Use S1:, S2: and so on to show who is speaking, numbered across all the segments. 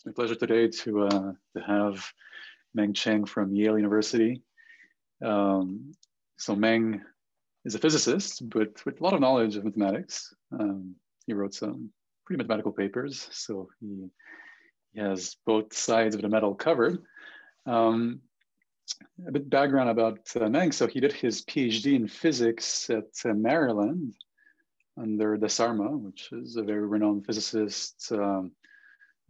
S1: It's my pleasure today to have Meng Cheng from Yale University. So Meng is a physicist, but with a lot of knowledge of mathematics. He wrote some pretty mathematical papers, so he has both sides of the medal covered. A bit background about Meng. So he did his PhD in physics at Maryland under Desarma, which is a very renowned physicist,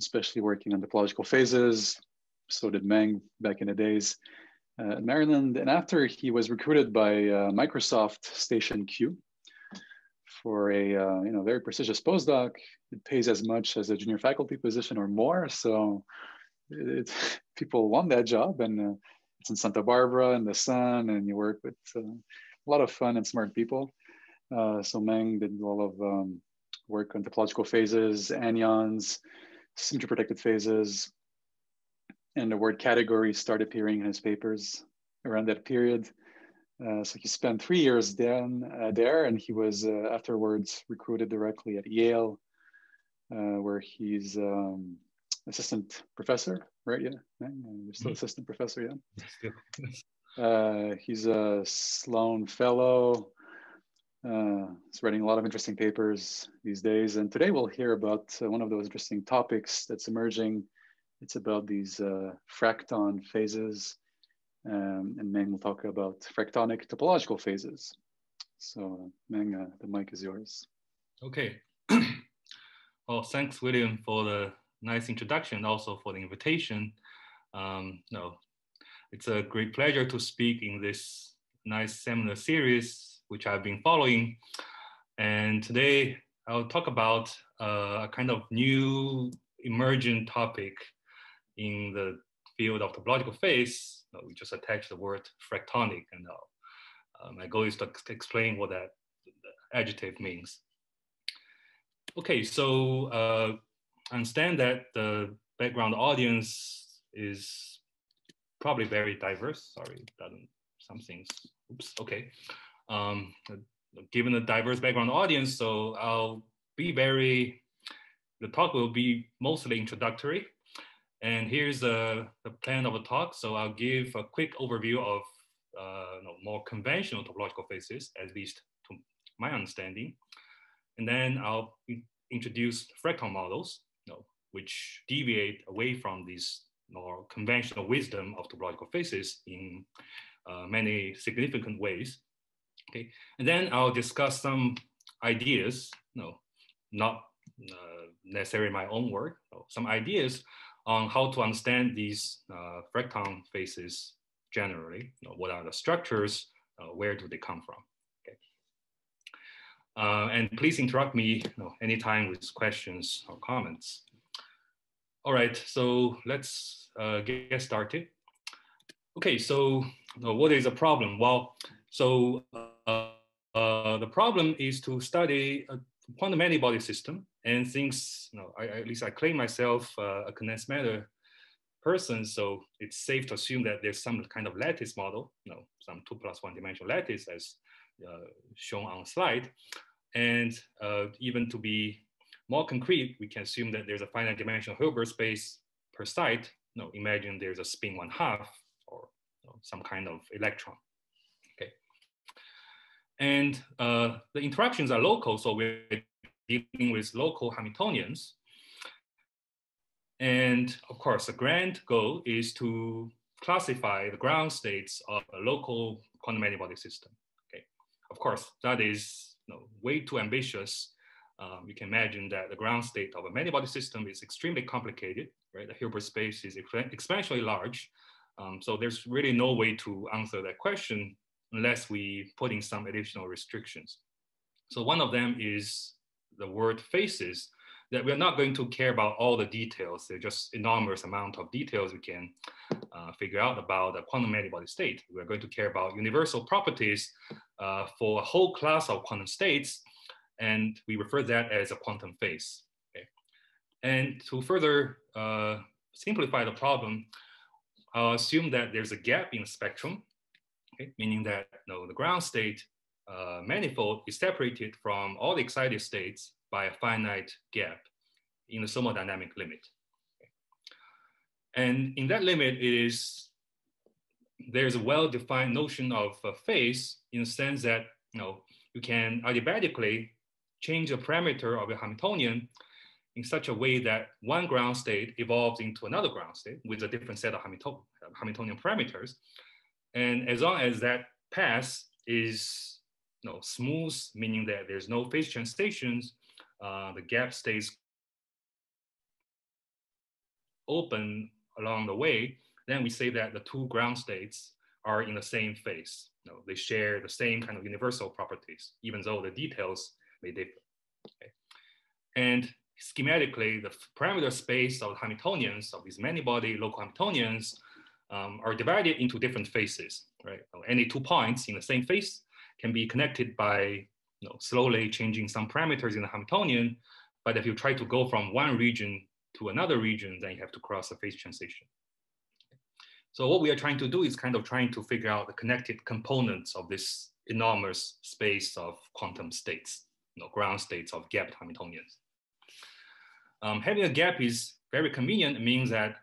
S1: especially working on topological phases. So did Meng back in the days at Maryland. And after he was recruited by Microsoft Station Q for a very prestigious postdoc. It pays as much as a junior faculty position or more. So people want that job, and it's in Santa Barbara in the sun, and you work with a lot of fun and smart people. So Meng did a lot of work on topological phases, anyons, symmetry protected phases, and the word category started appearing in his papers around that period. So he spent 3 years there, and he was afterwards recruited directly at Yale, where he's assistant professor, right? Yeah, you're still assistant professor, yeah. He's a Sloan fellow. He's writing a lot of interesting papers these days, and today we'll hear about one of those interesting topics that's emerging. It's about these fracton phases, and Meng will talk about fractonic topological phases. So Meng, the mic is yours.
S2: Okay. Well, thanks, William, for the nice introduction, also for the invitation. It's a great pleasure to speak in this nice seminar series, which I've been following. And today I'll talk about a kind of new emerging topic in the field of topological phase. We just attach the word fractonic, and my goal is to explain what that adjective means. Okay, so I understand that the background audience is probably very diverse. Sorry, some things, oops, okay. Given the diverse background audience, so the talk will be mostly introductory. And here's the plan of a talk. So I'll give a quick overview of more conventional topological phases, at least to my understanding. And then I'll introduce fracton models, which deviate away from these more conventional wisdom of topological phases in many significant ways. Okay, and then I'll discuss some ideas, not necessarily my own work, some ideas on how to understand these fracton phases generally. What are the structures? Where do they come from? Okay. And please interrupt me anytime with questions or comments. All right, so let's get started. Okay, so what is a problem? Well, so the problem is to study a quantum many-body system, and since at least I claim myself a condensed matter person, so it's safe to assume that there's some kind of lattice model, some 2+1 dimensional lattice as shown on the slide. And even to be more concrete, we can assume that there's a finite dimensional Hilbert space per site. Imagine there's a spin 1/2 or some kind of electron. Okay. And the interactions are local, so we're dealing with local Hamiltonians. And of course, the grand goal is to classify the ground states of a local quantum many-body system. Okay. Of course, that is way too ambitious. You can imagine that the ground state of a many-body system is extremely complicated, right? The Hilbert space is exponentially large. So there's really no way to answer that question unless we put in some additional restrictions. So one of them is the word phases, that we're not going to care about all the details. They're just enormous amount of details we can figure out about the quantum many-body state. We're going to care about universal properties for a whole class of quantum states, and we refer that as a quantum phase. Okay? And to further simplify the problem, I'll assume that there's a gap in the spectrum, okay? Meaning that the ground state manifold is separated from all the excited states by a finite gap in the thermodynamic limit. Okay. And in that limit, there's a well-defined notion of phase in the sense that you can adiabatically change the parameter of a Hamiltonian in such a way that one ground state evolves into another ground state with a different set of Hamiltonian parameters. And as long as that path is smooth, meaning that there's no phase translations, the gap stays open along the way, then we say that the two ground states are in the same phase. They share the same kind of universal properties, even though the details may differ. Okay. And schematically, the parameter space of Hamiltonians, of these many-body local Hamiltonians, are divided into different phases, right? Any 2 points in the same phase can be connected by slowly changing some parameters in the Hamiltonian. But if you try to go from one region to another region, then you have to cross a phase transition. So what we are trying to do is kind of trying to figure out the connected components of this enormous space of quantum states, ground states of gapped Hamiltonians. Having a gap is very convenient. It means that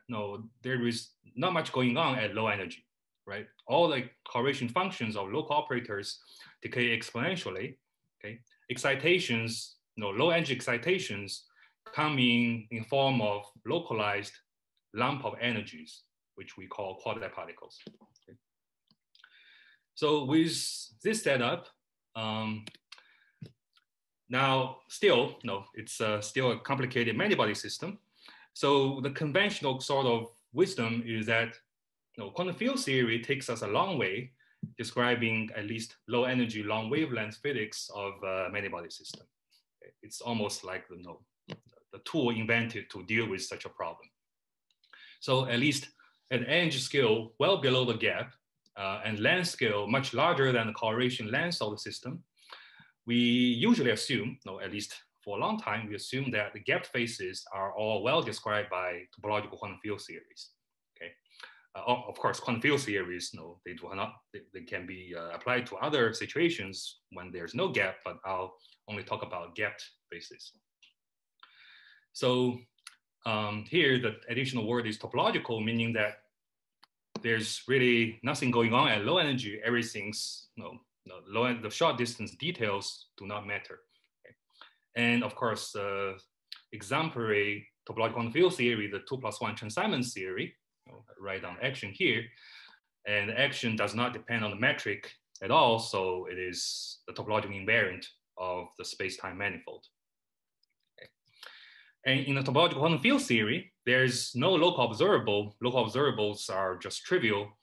S2: there is not much going on at low energy, right? All the correlation functions of local operators decay exponentially. Okay, excitations, low energy excitations come in form of localized lump of energies, which we call quasiparticles. Okay. So with this setup, now still, it's still a complicated many-body system. So the conventional sort of wisdom is that quantum field theory takes us a long way describing at least low energy, long wavelength physics of a many-body system. Okay. It's almost like the tool invented to deal with such a problem. So at least at energy scale well below the gap and length scale much larger than the correlation length of the system, we usually assume, at least for a long time, we assume that the gap phases are all well described by topological quantum field theories. Okay, of course, quantum field theories, they do not. They can be applied to other situations when there's no gap, but I'll only talk about gapped phases. So here, the additional word is topological, meaning that there's really nothing going on at low energy. Everything's low end, the short distance details do not matter. Okay. And of course, exemplary topological quantum field theory, the 2+1 Transsignment theory, write down action here, and action does not depend on the metric at all, so it is the topological invariant of the space-time manifold. Okay. And in the topological quantum field theory, there's no local observable. Local observables are just trivial.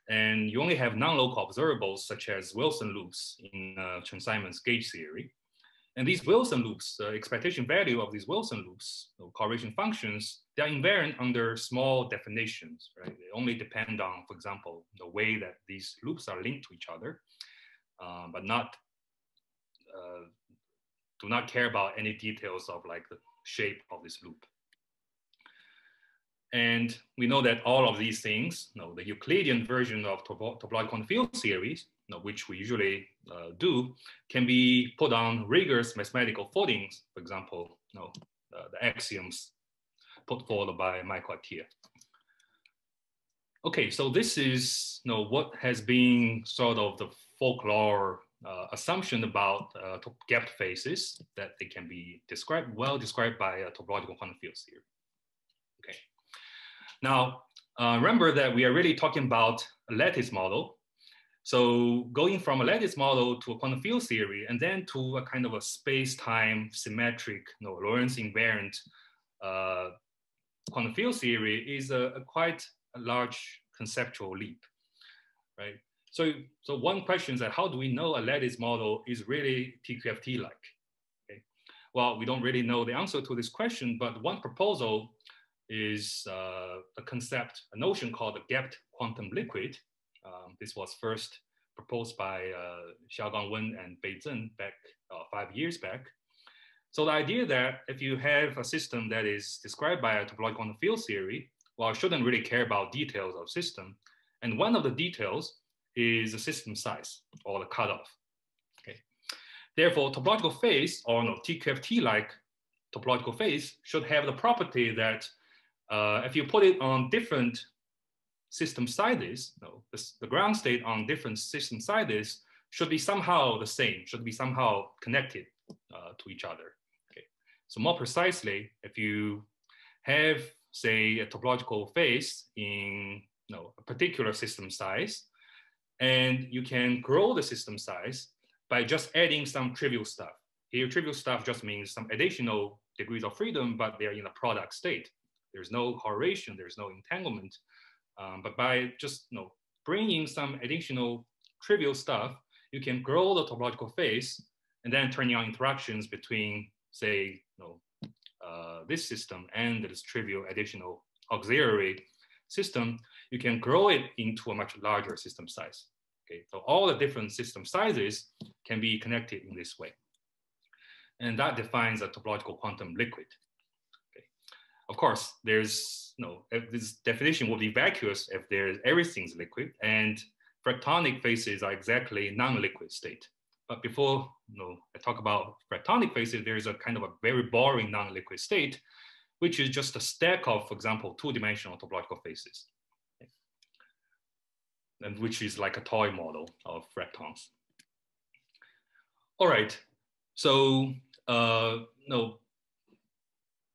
S2: And you only have non-local observables, such as Wilson loops in Transsignment's gauge theory. And these Wilson loops, the expectation value of these Wilson loops, correlation functions, they are invariant under small definitions, right? They only depend on, for example, the way that these loops are linked to each other, but do not care about any details of like the shape of this loop. And we know that all of these things, the Euclidean version of topological quantum field theories, which we usually do, can be put on rigorous mathematical footings. For example, the axioms put forward by Michael Atiyah. Okay, so this is what has been sort of the folklore assumption about gapped phases, that they can be well described by a topological quantum field theory. Okay. Now, remember that we are really talking about a lattice model. So going from a lattice model to a quantum field theory, and then to a kind of a space-time symmetric, Lorentz invariant quantum field theory is a quite a large conceptual leap, right? So one question is that how do we know a lattice model is really TQFT-like? Okay. Well, we don't really know the answer to this question, but one proposal is a notion called the gapped quantum liquid. This was first proposed by Xiaogang Wen and Bei Zhen back 5 years back. So the idea that if you have a system that is described by a topological quantum field theory, well, shouldn't really care about details of system. And one of the details is the system size or the cutoff. Okay. Therefore, topological phase, or TQFT-like topological phase, should have the property that if you put it on different system sizes, the ground state on different system sizes should be somehow the same, should be somehow connected to each other. Okay. So more precisely, if you have, say, a topological phase in a particular system size, and you can grow the system size by just adding some trivial stuff. Here, trivial stuff just means some additional degrees of freedom, but they're in a product state. There's no correlation, there's no entanglement. But by just bringing some additional trivial stuff, you can grow the topological phase and then turning on interactions between, say, this system and this trivial additional auxiliary system. You can grow it into a much larger system size. Okay, so all the different system sizes can be connected in this way. And that defines a topological quantum liquid. Okay. Of course, there's this definition will be vacuous if everything's liquid, and fractonic phases are exactly non-liquid state. But before I talk about fractonic phases, there's a kind of a very boring non-liquid state, which is just a stack of, for example, two-dimensional topological phases, okay, and which is like a toy model of fractons. All right, so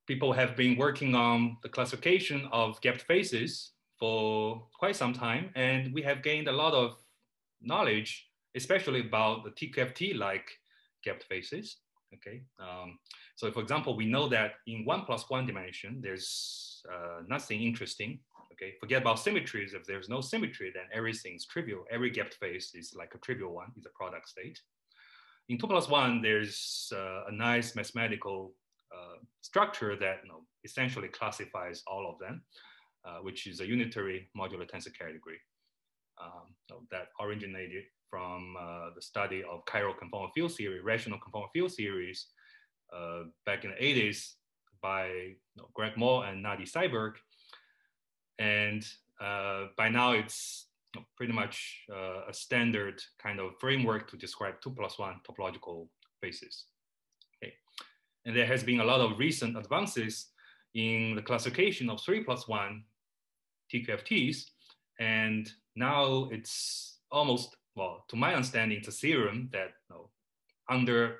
S2: people have been working on the classification of gapped phases for quite some time, and we have gained a lot of knowledge, especially about the TQFT-like gapped phases. Okay, so for example, we know that in 1+1 dimension, there's nothing interesting. Okay, forget about symmetries. If there's no symmetry, then everything's trivial. Every gapped phase is like a trivial one, is a product state. In 2+1, there's a nice mathematical structure that essentially classifies all of them, which is a unitary modular tensor category that originated from the study of chiral conformal field theory, rational conformal field theories back in the 80s by Greg Moore and Nadi Seiberg. And by now it's pretty much a standard kind of framework to describe 2+1 topological phases. Okay. And there has been a lot of recent advances in the classification of 3+1 TQFTs. And now it's almost, well, to my understanding, it's a theorem that under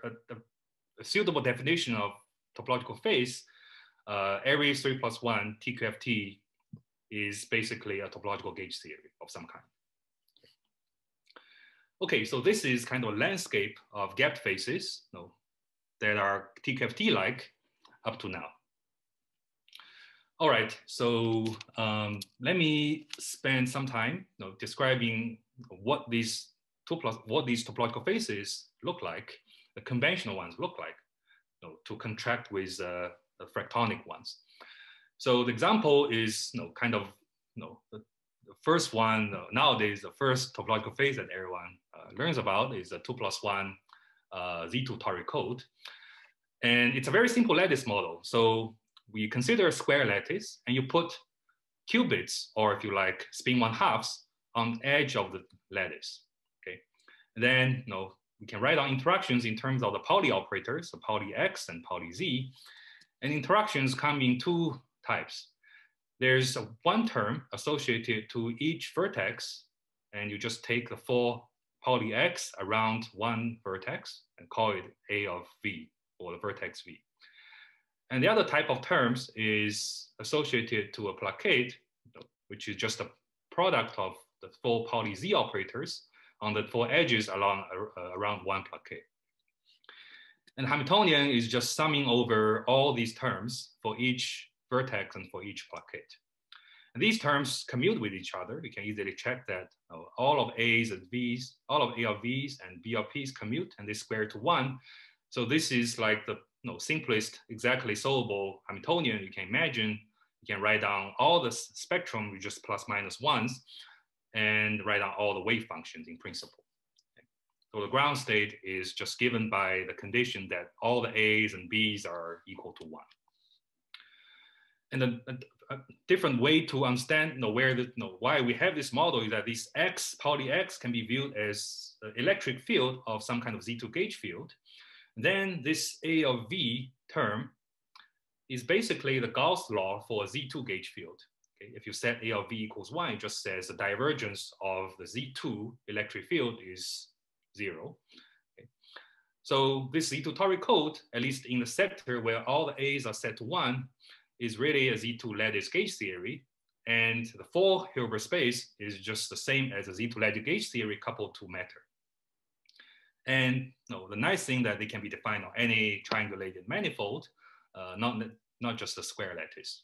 S2: a suitable definition of topological phase, every 3+1 TQFT is basically a topological gauge theory of some kind. Okay, so this is kind of a landscape of gapped phases that are TQFT-like up to now. All right, so let me spend some time describing what these topological phases look like, the conventional ones look like, to contract with the fractonic ones. So the example is the first one nowadays. The first topological phase that everyone learns about is the 2+1 Z2 tori code, and it's a very simple lattice model. So we consider a square lattice, and you put qubits, or if you like, spin 1/2 on the edge of the lattice. Okay, and then we can write down interactions in terms of the Pauli operators, so Pauli X and Pauli Z, and interactions come in two types. There's one term associated to each vertex, and you just take the 4 Pauli X around one vertex and call it A of V, or the vertex V. And the other type of terms is associated to a plaquette, which is just a product of the 4 Pauli Z operators on the 4 edges around one plaquette. And Hamiltonian is just summing over all these terms for each vertex and for each plaquette. And these terms commute with each other. You can easily check that all of A's and V's, all of A of V's and B of P's commute, and they square to 1. So this is like the simplest, exactly solvable Hamiltonian you can imagine. You can write down all the spectrum with just plus minus ones and write down all the wave functions in principle. Okay. So the ground state is just given by the condition that all the A's and B's are equal to 1. And a different way to understand why we have this model is that this X, Pauli X, can be viewed as the electric field of some kind of Z2 gauge field. Then this A of V term is basically the Gauss law for a Z2 gauge field. Okay? If you set A of V equals 1, it just says the divergence of the Z2 electric field is 0. Okay? So this Z2 toric code, at least in the sector where all the A's are set to 1, is really a Z2 lattice gauge theory. And the full Hilbert space is just the same as a Z2 lattice gauge theory coupled to matter. And the nice thing that they can be defined on any triangulated manifold, not just a square lattice.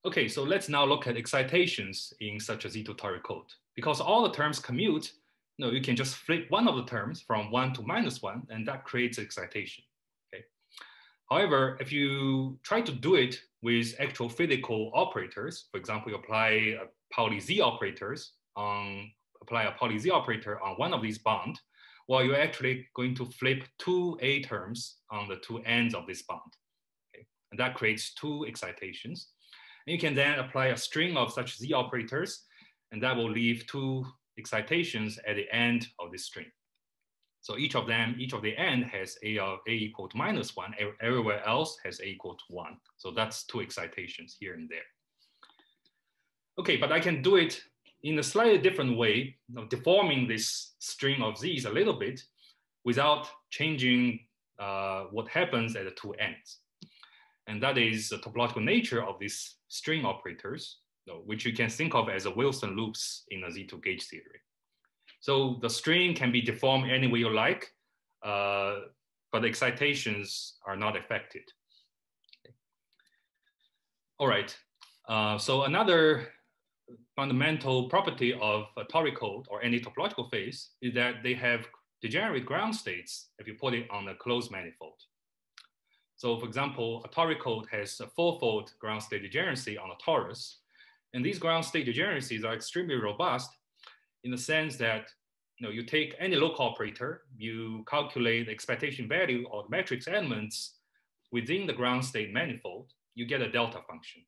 S2: Okay, so let's now look at excitations in such a Z2 toric code. Because all the terms commute, you can just flip one of the terms from 1 to -1, and that creates excitation. Okay. However, if you try to do it with actual physical operators, for example, you apply a Pauli Z operators apply a Pauli Z operator on one of these bonds, well, you're actually going to flip 2 A terms on the 2 ends of this bond. Okay? And that creates 2 excitations. And you can then apply a string of such Z operators, and that will leave 2 excitations at the end of this string. So each of the end has A equal to -1, everywhere else has A equal to 1. So that's 2 excitations here and there. Okay, but I can do it in a slightly different way, deforming this string of Z's a little bit without changing what happens at the 2 ends. And that is the topological nature of these string operators, which you can think of as a Wilson loops in a Z2 gauge theory. So the string can be deformed any way you like, but the excitations are not affected. Okay. All right, so another fundamental property of a toric code or any topological phase is that they have degenerate ground states if you put it on a closed manifold. So for example, a toric code has a 4-fold ground state degeneracy on a torus. And these ground state degeneracies are extremely robust in the sense that you take any local operator, you calculate the expectation value of the matrix elements within the ground state manifold, you get a delta function,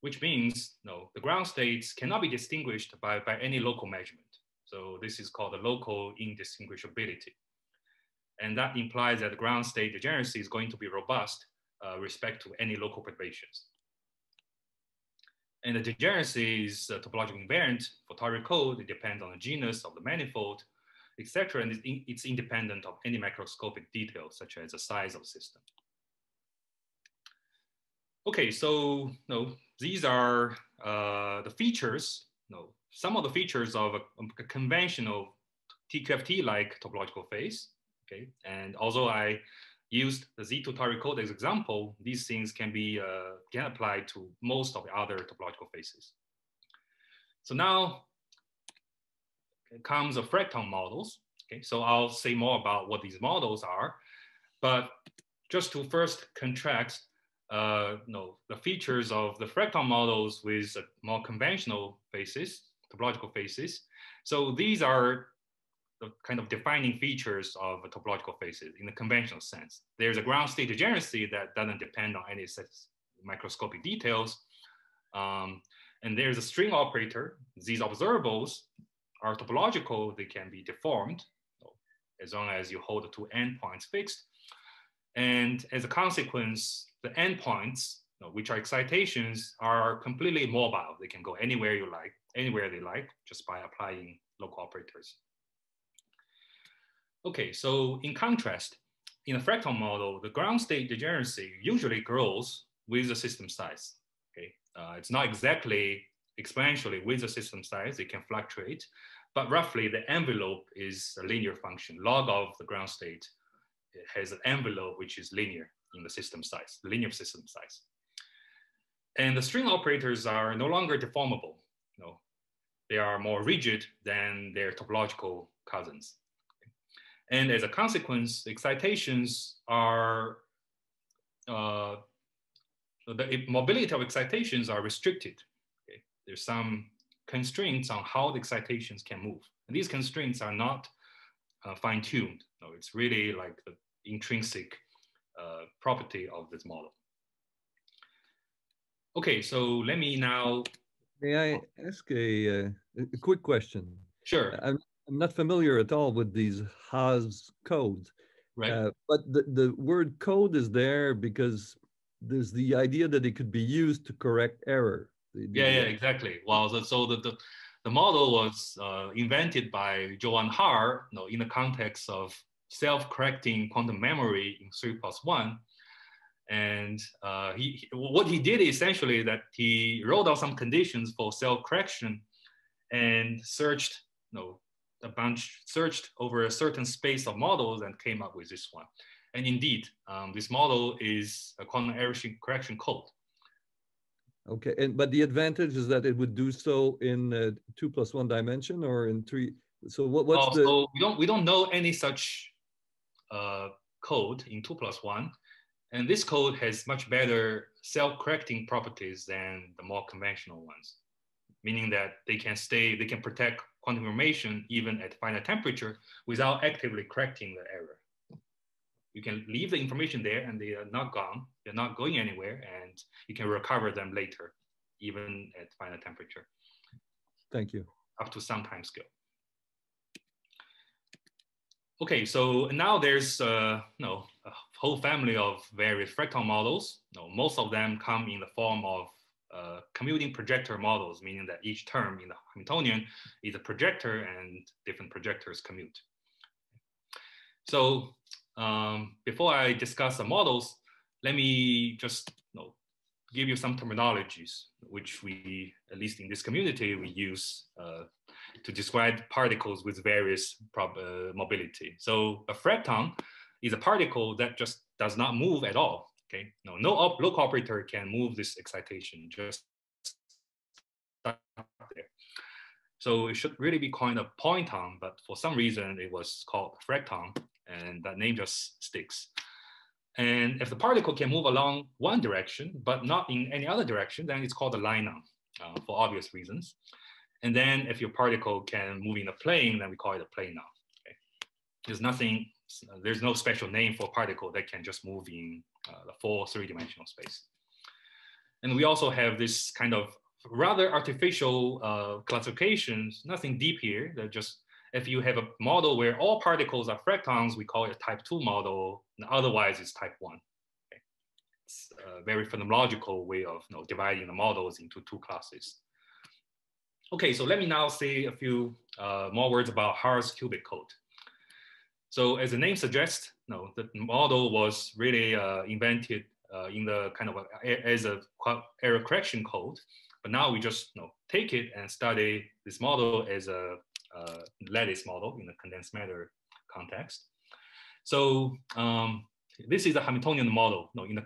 S2: which means the ground states cannot be distinguished by any local measurement. So this is called the local indistinguishability. And that implies that the ground state degeneracy is going to be robust respect to any local perturbations. And the degeneracy is topologically invariant for toric code. It depends on the genus of the manifold, etc. And it's independent of any macroscopic details, such as the size of the system. Okay, so these are the features, some of the features of a conventional TQFT-like topological phase. Okay, and although I used the Z2 toric code as example, these things can be applied to most of the other topological phases. So now comes the fracton models. Okay, so I'll say more about what these models are, but just to first contrast the features of the fracton models with more conventional phases, topological phases. So these are the kind of defining features of topological phases in the conventional sense. There's a ground state degeneracy that doesn't depend on any microscopic details. And there's a string operator. These observables are topological. They can be deformed as long as you hold the 2 endpoints fixed. And as a consequence, the endpoints, which are excitations, are completely mobile. They can go anywhere you like, anywhere they like, just by applying local operators. Okay, so in contrast, in a fracton model, the ground state degeneracy usually grows with the system size. Okay, it's not exactly exponentially with the system size, it can fluctuate, but roughly the envelope is a linear function. Log of the ground state has an envelope which is linear in the system size, the linear system size. And the string operators are no longer deformable. They are more rigid than their topological cousins. And as a consequence, excitations are, the mobility of excitations are restricted. Okay? There's some constraints on how the excitations can move. And these constraints are not fine-tuned. It's really like the intrinsic property of this model. Okay, so let me now...
S3: May I ask a quick question?
S2: Sure.
S3: I'm not familiar at all with these Haers codes.
S2: Right.
S3: But the word code is there because there's the idea that it could be used to correct error.
S2: Yeah, exactly. Well, so the model was invented by Johann Haers, in the context of self-correcting quantum memory in 3+1. And what he did essentially that he wrote out some conditions for self-correction and searched over a certain space of models and came up with this one. And indeed, this model is a quantum error correction code.
S3: Okay, but the advantage is that it would do so in 2+1 dimension or in 3. So what's the?
S2: So we don't know any such code in 2+1, and this code has much better self-correcting properties than the more conventional ones, meaning that they can protect quantum information even at finite temperature without actively correcting the error. You can leave the information there and they are not gone. They're not going anywhere, and you can recover them later, even at finite temperature.
S3: Thank you.
S2: Up to some time scale. Okay, so now there's a whole family of various fractal models. Most of them come in the form of commuting projector models, meaning that each term in the Hamiltonian is a projector and different projectors commute. So before I discuss the models, let me just give you some terminologies, which we, at least in this community, we use to describe particles with various mobility. So a fracton is a particle that just does not move at all. Okay, no local operator can move this excitation, just stuck there. So it should really be called a pointon, but for some reason it was called fracton, and that name just sticks. And if the particle can move along one direction, but not in any other direction, then it's called a linon for obvious reasons. And then if your particle can move in a plane, then we call it a planon. Okay? There's no special name for a particle that can just move in the full three-dimensional space. And we also have this kind of rather artificial classifications, nothing deep here, that just, if you have a model where all particles are fractons, we call it a type 2 model, and otherwise it's type 1. Okay? It's a very phenomenological way of dividing the models into two classes. Okay, so let me now say a few more words about Haers qubit code. So as the name suggests, the model was really invented in the kind of as a error correction code, but now we just take it and study this model as a lattice model in the condensed matter context. So this is a Hamiltonian model in a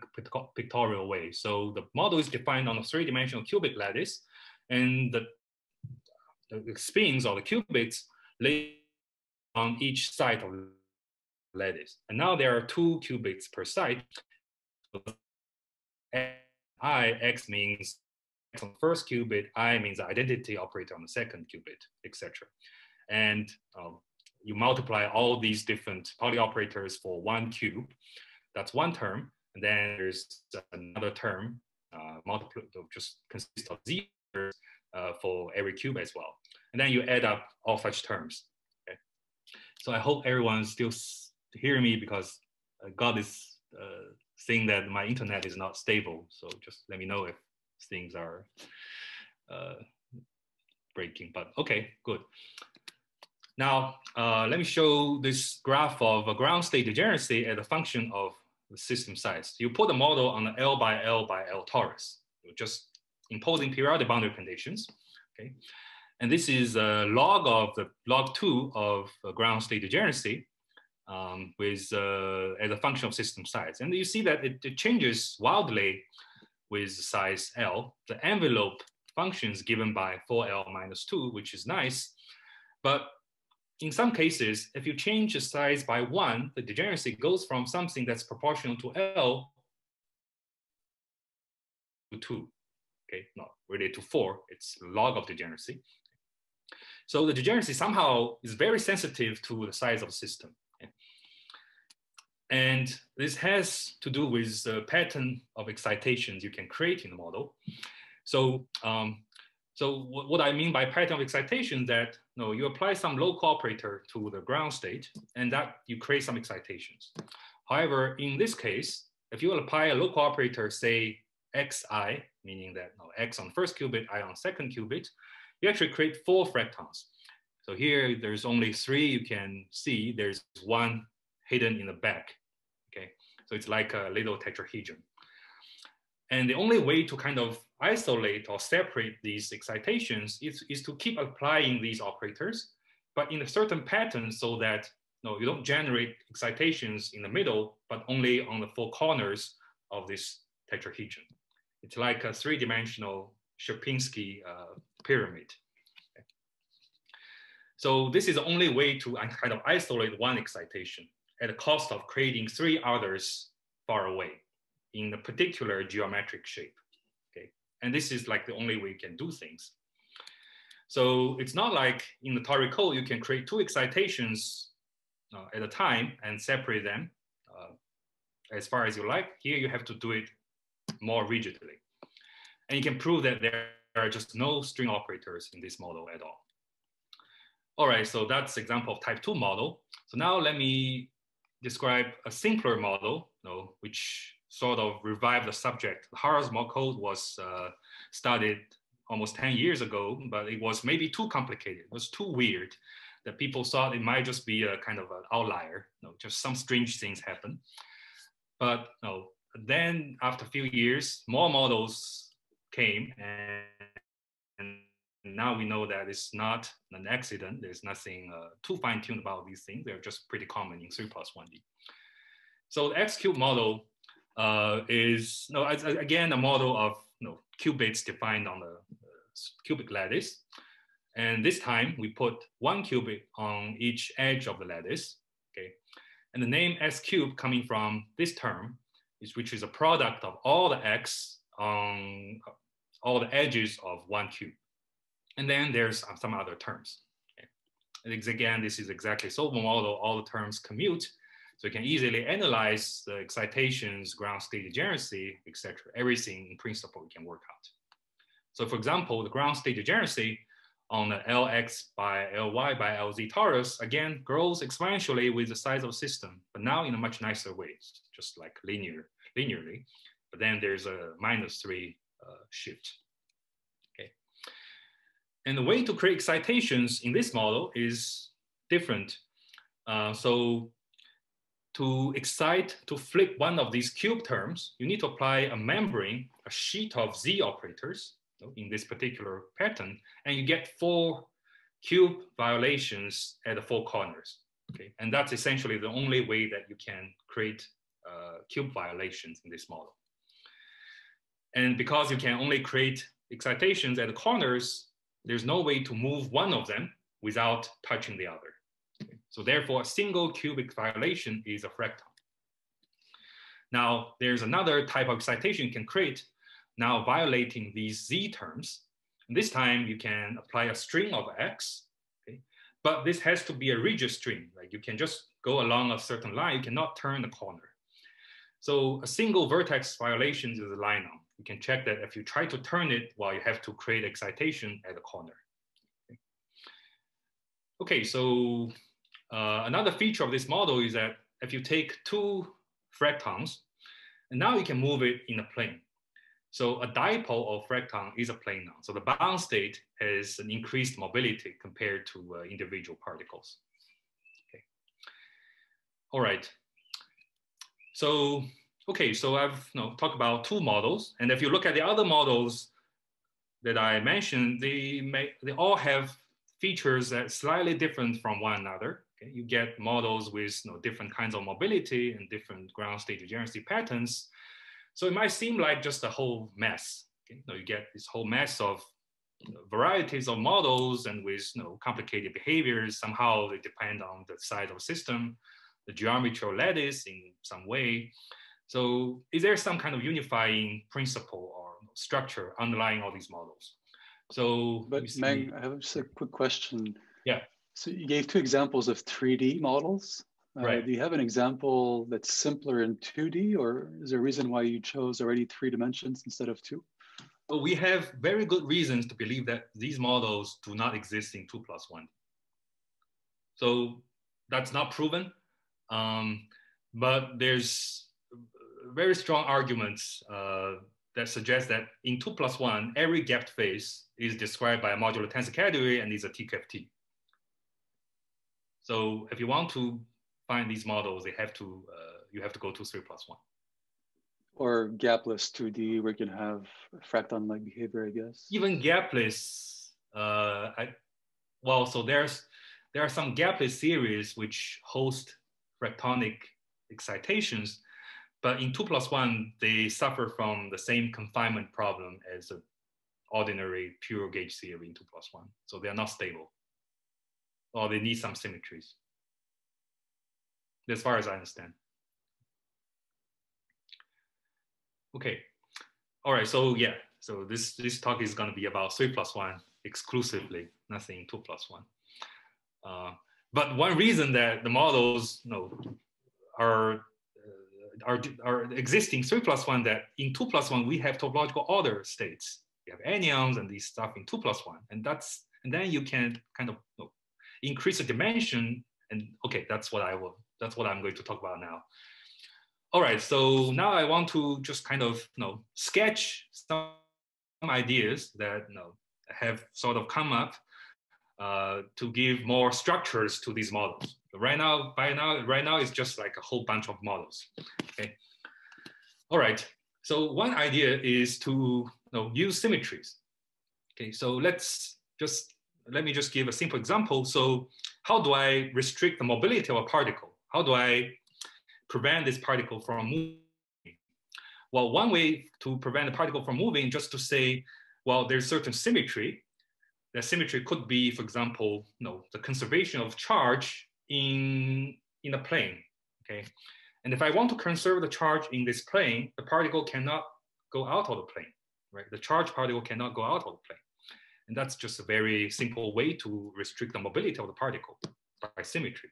S2: pictorial way. So the model is defined on a three-dimensional qubit lattice, and the spins or the qubits lay on each side of the lattice. And now there are two qubits per site. X means X on the first qubit, I means the identity operator on the second qubit, etc. And you multiply all these different Pauli operators for one cube. That's one term. And then there's another term, just consists of zeros for every cube as well. And then you add up all such terms. Okay? So I hope everyone's still hearing me, because God is saying that my internet is not stable. So just let me know if things are breaking, but okay, good. Now, let me show this graph of a ground state degeneracy as a function of the system size. You put a model on an L by L by L torus, just imposing periodic boundary conditions, okay? And this is a log of the log 2 of ground state degeneracy as a function of system size. And you see that it changes wildly with size L. The envelope functions given by 4L minus 2, which is nice. But in some cases, if you change the size by 1, the degeneracy goes from something that's proportional to L to 2, okay? Not really to 4, it's log of degeneracy. So the degeneracy somehow is very sensitive to the size of the system. Okay? And this has to do with the pattern of excitations you can create in the model. So So what I mean by pattern of excitation that you apply some local operator to the ground state and that you create some excitations. However, in this case, if you apply a local operator, say xi, meaning that x on first qubit, I on second qubit, you actually create 4 fractons. So here there's only 3 you can see, there's 1 hidden in the back, okay? So it's like a little tetrahedron. And the only way to kind of isolate or separate these excitations is to keep applying these operators, but in a certain pattern so that you don't generate excitations in the middle, but only on the 4 corners of this tetrahedron. It's like a 3-dimensional Sierpinski pyramid. Okay. So this is the only way to kind of isolate one excitation at the cost of creating 3 others far away in a particular geometric shape, okay? And this is like the only way you can do things. So it's not like in the torus you can create 2 excitations at a time and separate them as far as you like. Here you have to do it more rigidly. And you can prove that there are just no string operators in this model at all. All right, so that's example of type 2 model. So now let me describe a simpler model, which sort of revived the subject. The Haers model was studied almost 10 years ago, but it was maybe too complicated. It was too weird that people thought it might just be a kind of an outlier, just some strange things happen. But then after a few years, more models came, and now we know that it's not an accident. There's nothing too fine-tuned about these things. They're just pretty common in 3+1D. So the X-cube model is again a model of qubits defined on the cubic lattice. And this time we put 1 qubit on each edge of the lattice, okay? And the name S cube coming from this term, which is a product of all the x on all the edges of 1 cube. And then there's some other terms. Okay? And again, this is exactly solvable model, all the terms commute. So you can easily analyze the excitations, ground state degeneracy, etc. Everything in principle we can work out. So for example, the ground state degeneracy on the Lx by Ly by Lz torus, again, grows exponentially with the size of the system, but now in a much nicer way, just like linearly. But then there's a -3 shift. Okay. And the way to create excitations in this model is different. So to excite, to flip one of these cube terms, you need to apply a membrane, a sheet of Z operators in this particular pattern, and you get 4 cube violations at the 4 corners. Okay, and that's essentially the only way that you can create cube violations in this model. And because you can only create excitations at the corners, there's no way to move one of them without touching the other. Okay. So therefore, a single cubic violation is a fracton. Now, there's another type of excitation you can create, now violating these Z terms. And this time you can apply a string of X, okay? But this has to be a rigid string. Like you can just go along a certain line, you cannot turn the corner. So a single vertex violation is a line on. You can check that if you try to turn it, well, you have to create excitation at the corner. Okay, so another feature of this model is that if you take 2 fractons, and now you can move it in a plane. So a dipole of fracton is a plane now. So the bound state has an increased mobility compared to individual particles. Okay. All right. So, okay, so I've talked about 2 models. And if you look at the other models that I mentioned, they all have features that are slightly different from one another. Okay? You get models with different kinds of mobility and different ground state degeneracy patterns. So it might seem like just a whole mess. Okay? You get this whole mess of varieties of models and with complicated behaviors. Somehow they depend on the size of the system, the geometry of lattice in some way. So is there some kind of unifying principle or structure underlying all these models? So,
S1: but Meng, I have just a quick question.
S2: Yeah.
S1: So you gave 2 examples of 3D models.
S2: Right.
S1: Do you have an example that's simpler in 2D, or is there a reason why you chose already 3 dimensions instead of 2?
S2: But we have very good reasons to believe that these models do not exist in 2+1. So that's not proven, but there's very strong arguments that suggest that in 2+1, every gapped phase is described by a modular tensor category and is a TQFT. So if you want to find these models, you have to go to 3+1. Or
S1: gapless 2D, where you can have fracton-like behavior, I guess.
S2: Even gapless, so there are some gapless series which host fractonic excitations, but in 2+1, they suffer from the same confinement problem as an ordinary pure gauge theory in 2+1. So they are not stable, or they need some symmetries, as far as I understand. Okay, all right, so yeah, so this talk is gonna be about 3+1 exclusively, nothing 2+1. But one reason that the models are existing 3+1, that in 2+1 we have topological order states. We have anyons and these stuff in 2+1, and then you can kind of increase the dimension. And okay, that's what I'm going to talk about now. All right, so now I want to just kind of sketch some ideas that have sort of come up to give more structures to these models. Right now it's just like a whole bunch of models. Okay. All right. So one idea is to use symmetries. Okay. So let me just give a simple example. So how do I restrict the mobility of a particle? How do I prevent this particle from moving? Well, one way to prevent the particle from moving, just to say, well, there's certain symmetry. That symmetry could be, for example, the conservation of charge in a plane. Okay, and if I want to conserve the charge in this plane, the particle cannot go out of the plane, right? The charged particle cannot go out of the plane, and that's just a very simple way to restrict the mobility of the particle by symmetry.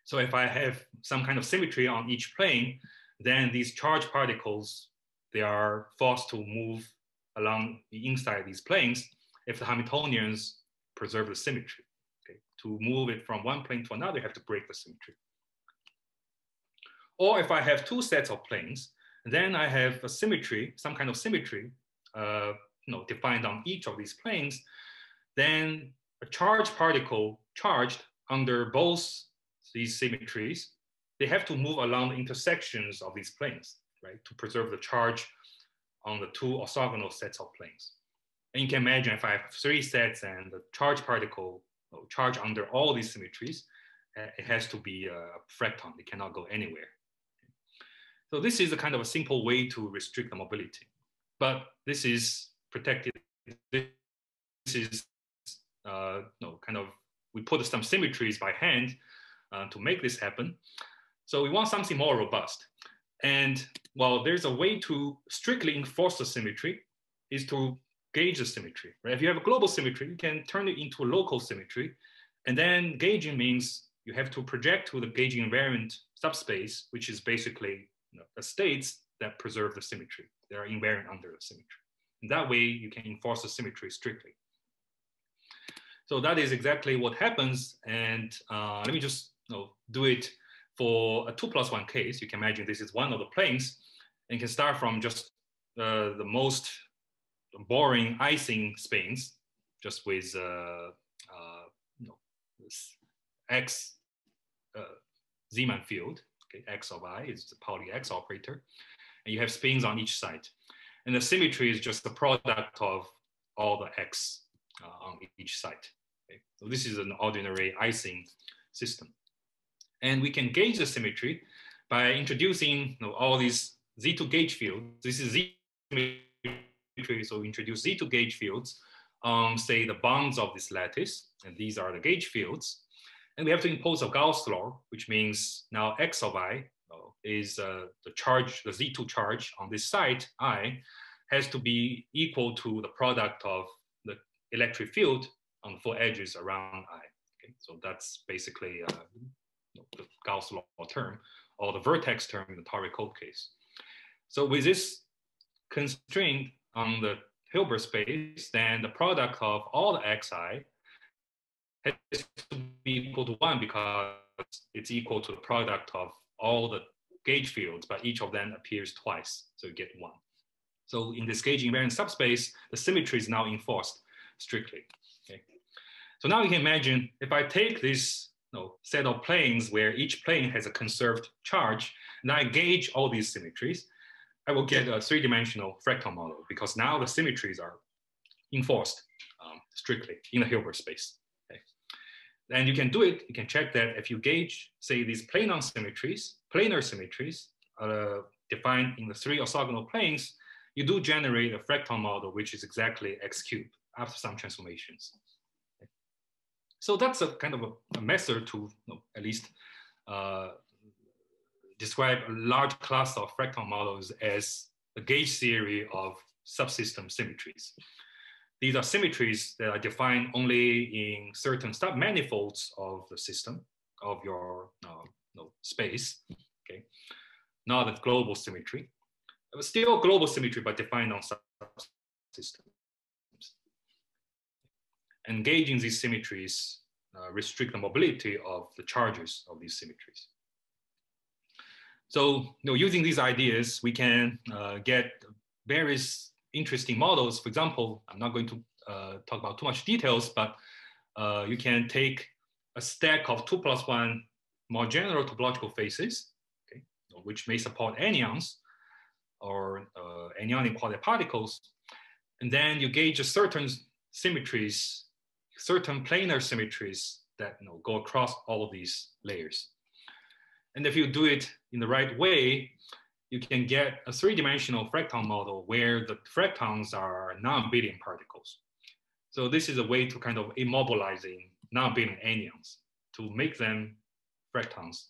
S2: So if I have some kind of symmetry on each plane, then these charged particles, they are forced to move along inside these planes if the Hamiltonians preserve the symmetry. Okay? To move it from one plane to another, you have to break the symmetry. Or if I have two sets of planes, then I have a symmetry, some kind of symmetry, defined on each of these planes. Then a charged particle charged under both these symmetries, they have to move along the intersections of these planes, right, to preserve the charge on the two orthogonal sets of planes. And you can imagine if I have three sets and the charged particle charge under all these symmetries, it has to be a fracton. It cannot go anywhere. So this is a kind of a simple way to restrict the mobility. But this is protected. This is we put some symmetries by hand to make this happen. So we want something more robust. And well, there's a way to strictly enforce the symmetry is to gauge the symmetry, right? If you have a global symmetry, you can turn it into a local symmetry. And then gauging means you have to project to the gauging invariant subspace, which is basically the states that preserve the symmetry. They are invariant under the symmetry. And that way you can enforce the symmetry strictly. So that is exactly what happens. And let me just do it for a 2+1 case. You can imagine this is one of the planes, and you can start from just the most boring icing spins, just with this X Zeeman field. Okay, X of I is the Pauli X operator, and you have spins on each side. And the symmetry is just the product of all the X on each side. Okay? So this is an ordinary icing system. And we can gauge the symmetry by introducing all these Z2 gauge fields. This is Z symmetry, so we introduce Z2 gauge fields on, say, the bounds of this lattice, and these are the gauge fields. And we have to impose a Gauss law, which means now X of I is the charge, the Z2 charge on this side, I, has to be equal to the product of the electric field on the four edges around I. Okay? So that's basically the Gauss law term, or the vertex term in the torus code case. So with this constraint, on the Hilbert space, then the product of all the xi has to be equal to 1 because it's equal to the product of all the gauge fields, but each of them appears twice, so you get 1. So in this gauge invariant subspace, the symmetry is now enforced strictly. Okay. So now you can imagine if I take this set of planes where each plane has a conserved charge, and I gauge all these symmetries, I will get a 3-dimensional fractal model because now the symmetries are enforced strictly in the Hilbert space. Okay. And you can do it, you can check that if you gauge, say, these planar symmetries defined in the 3 orthogonal planes, you do generate a fractal model which is exactly x cubed after some transformations. Okay. So that's a kind of a method to at least describe a large class of fractal models as a gauge theory of subsystem symmetries. These are symmetries that are defined only in certain submanifolds of the system, of your space, okay? Not a global symmetry. It was still global symmetry, but defined on subsystems. Engaging these symmetries restrict the mobility of the charges of these symmetries. So, using these ideas, we can get various interesting models. For example, I'm not going to talk about too much details, but you can take a stack of 2 + 1 more general topological faces, okay, which may support anyons or anyonic quasiparticles, and then you gauge certain symmetries, certain planar symmetries that go across all of these layers. And if you do it in the right way, you can get a 3-dimensional fractal model where the fractons are non-Billian particles. So this is a way to kind of immobilizing non-Billian anyons to make them fractons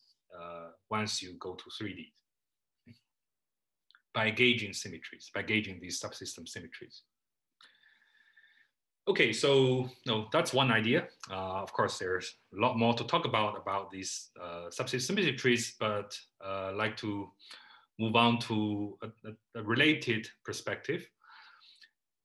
S2: once you go to 3D by gauging symmetries, by gauging these subsystem symmetries. Okay, so that's one idea. Of course, there's a lot more to talk about these subsystem symmetries, but I'd like to move on to a related perspective.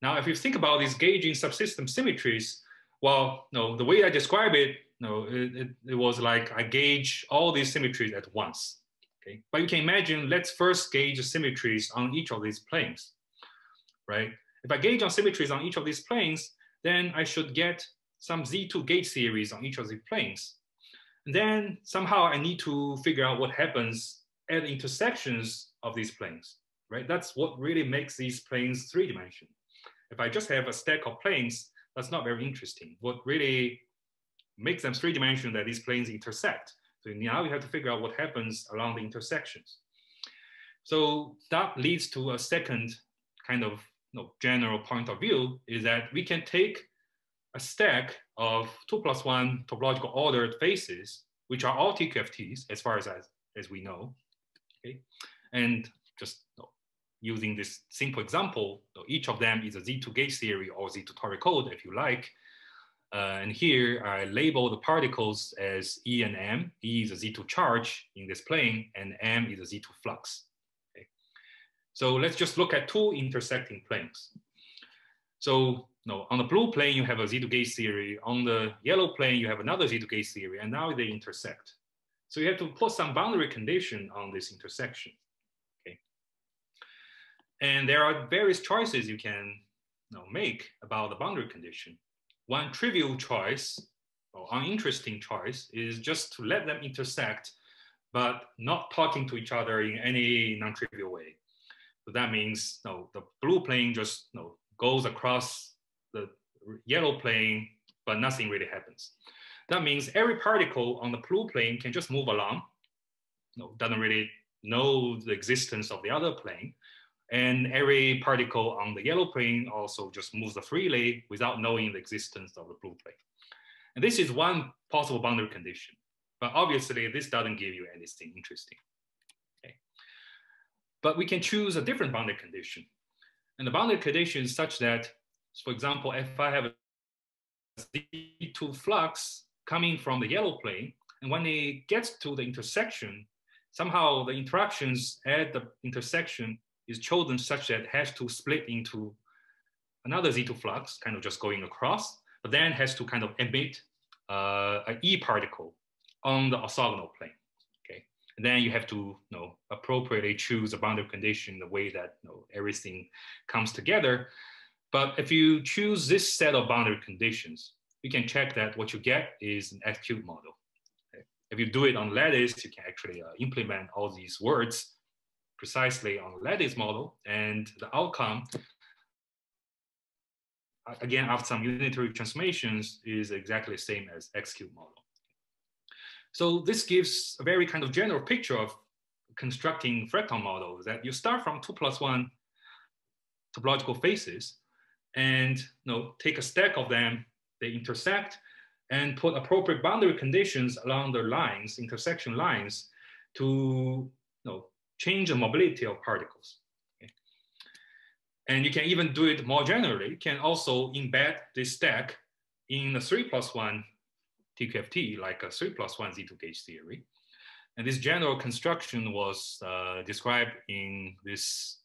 S2: Now, if you think about these gauging subsystem symmetries, well, the way I describe it, it was like I gauge all these symmetries at once. Okay, but you can imagine, let's first gauge the symmetries on each of these planes, right? If I gauge on symmetries on each of these planes, then I should get some Z2 gauge series on each of these planes. And then somehow I need to figure out what happens at intersections of these planes, right? That's what really makes these planes 3-dimensional. If I just have a stack of planes, that's not very interesting. What really makes them 3-dimensional that these planes intersect. So now you have to figure out what happens along the intersections. So that leads to a second kind of general point of view, is that we can take a stack of 2 + 1 topological ordered faces, which are all TQFTs as far as we know, okay? And just using this simple example, each of them is a Z2 gauge theory or Z2 toric code, if you like. And here I label the particles as E and M. E is a Z2 charge in this plane, and M is a Z2 flux. Okay. So let's just look at 2 intersecting planes. So on the blue plane, you have a Z2 gauge theory. On the yellow plane, you have another Z2 gauge theory, and now they intersect. So you have to put some boundary condition on this intersection. Okay. And there are various choices you can make about the boundary condition. One trivial choice or uninteresting choice is just to let them intersect, but not talking to each other in any non-trivial way. So that means the blue plane just goes across the yellow plane, but nothing really happens. That means every particle on the blue plane can just move along, doesn't really know the existence of the other plane. And every particle on the yellow plane also just moves freely without knowing the existence of the blue plane. And this is one possible boundary condition. But obviously, this doesn't give you anything interesting. Okay. But we can choose a different boundary condition. And the boundary condition is such that, for example, if I have a Z2 flux coming from the yellow plane, and when it gets to the intersection, somehow the interactions at the intersection is chosen such that it has to split into another Z2 flux kind of just going across, but then has to kind of emit an E particle on the orthogonal plane. Okay, and then you have to appropriately choose a boundary condition the way that everything comes together. But if you choose this set of boundary conditions, you can check that what you get is an X-cube model. Okay? If you do it on lattice, you can actually implement all these words precisely on the lattice model, and the outcome, again, after some unitary transformations, is exactly the same as X-cube model. So this gives a very kind of general picture of constructing fracton models, that you start from 2+1 topological faces and take a stack of them, they intersect, and put appropriate boundary conditions along the lines, intersection lines, to change the mobility of particles. Okay? And you can even do it more generally. You can also embed this stack in a 3+1 TQFT, like a 3+1 Z2 gauge theory. And this general construction was described in these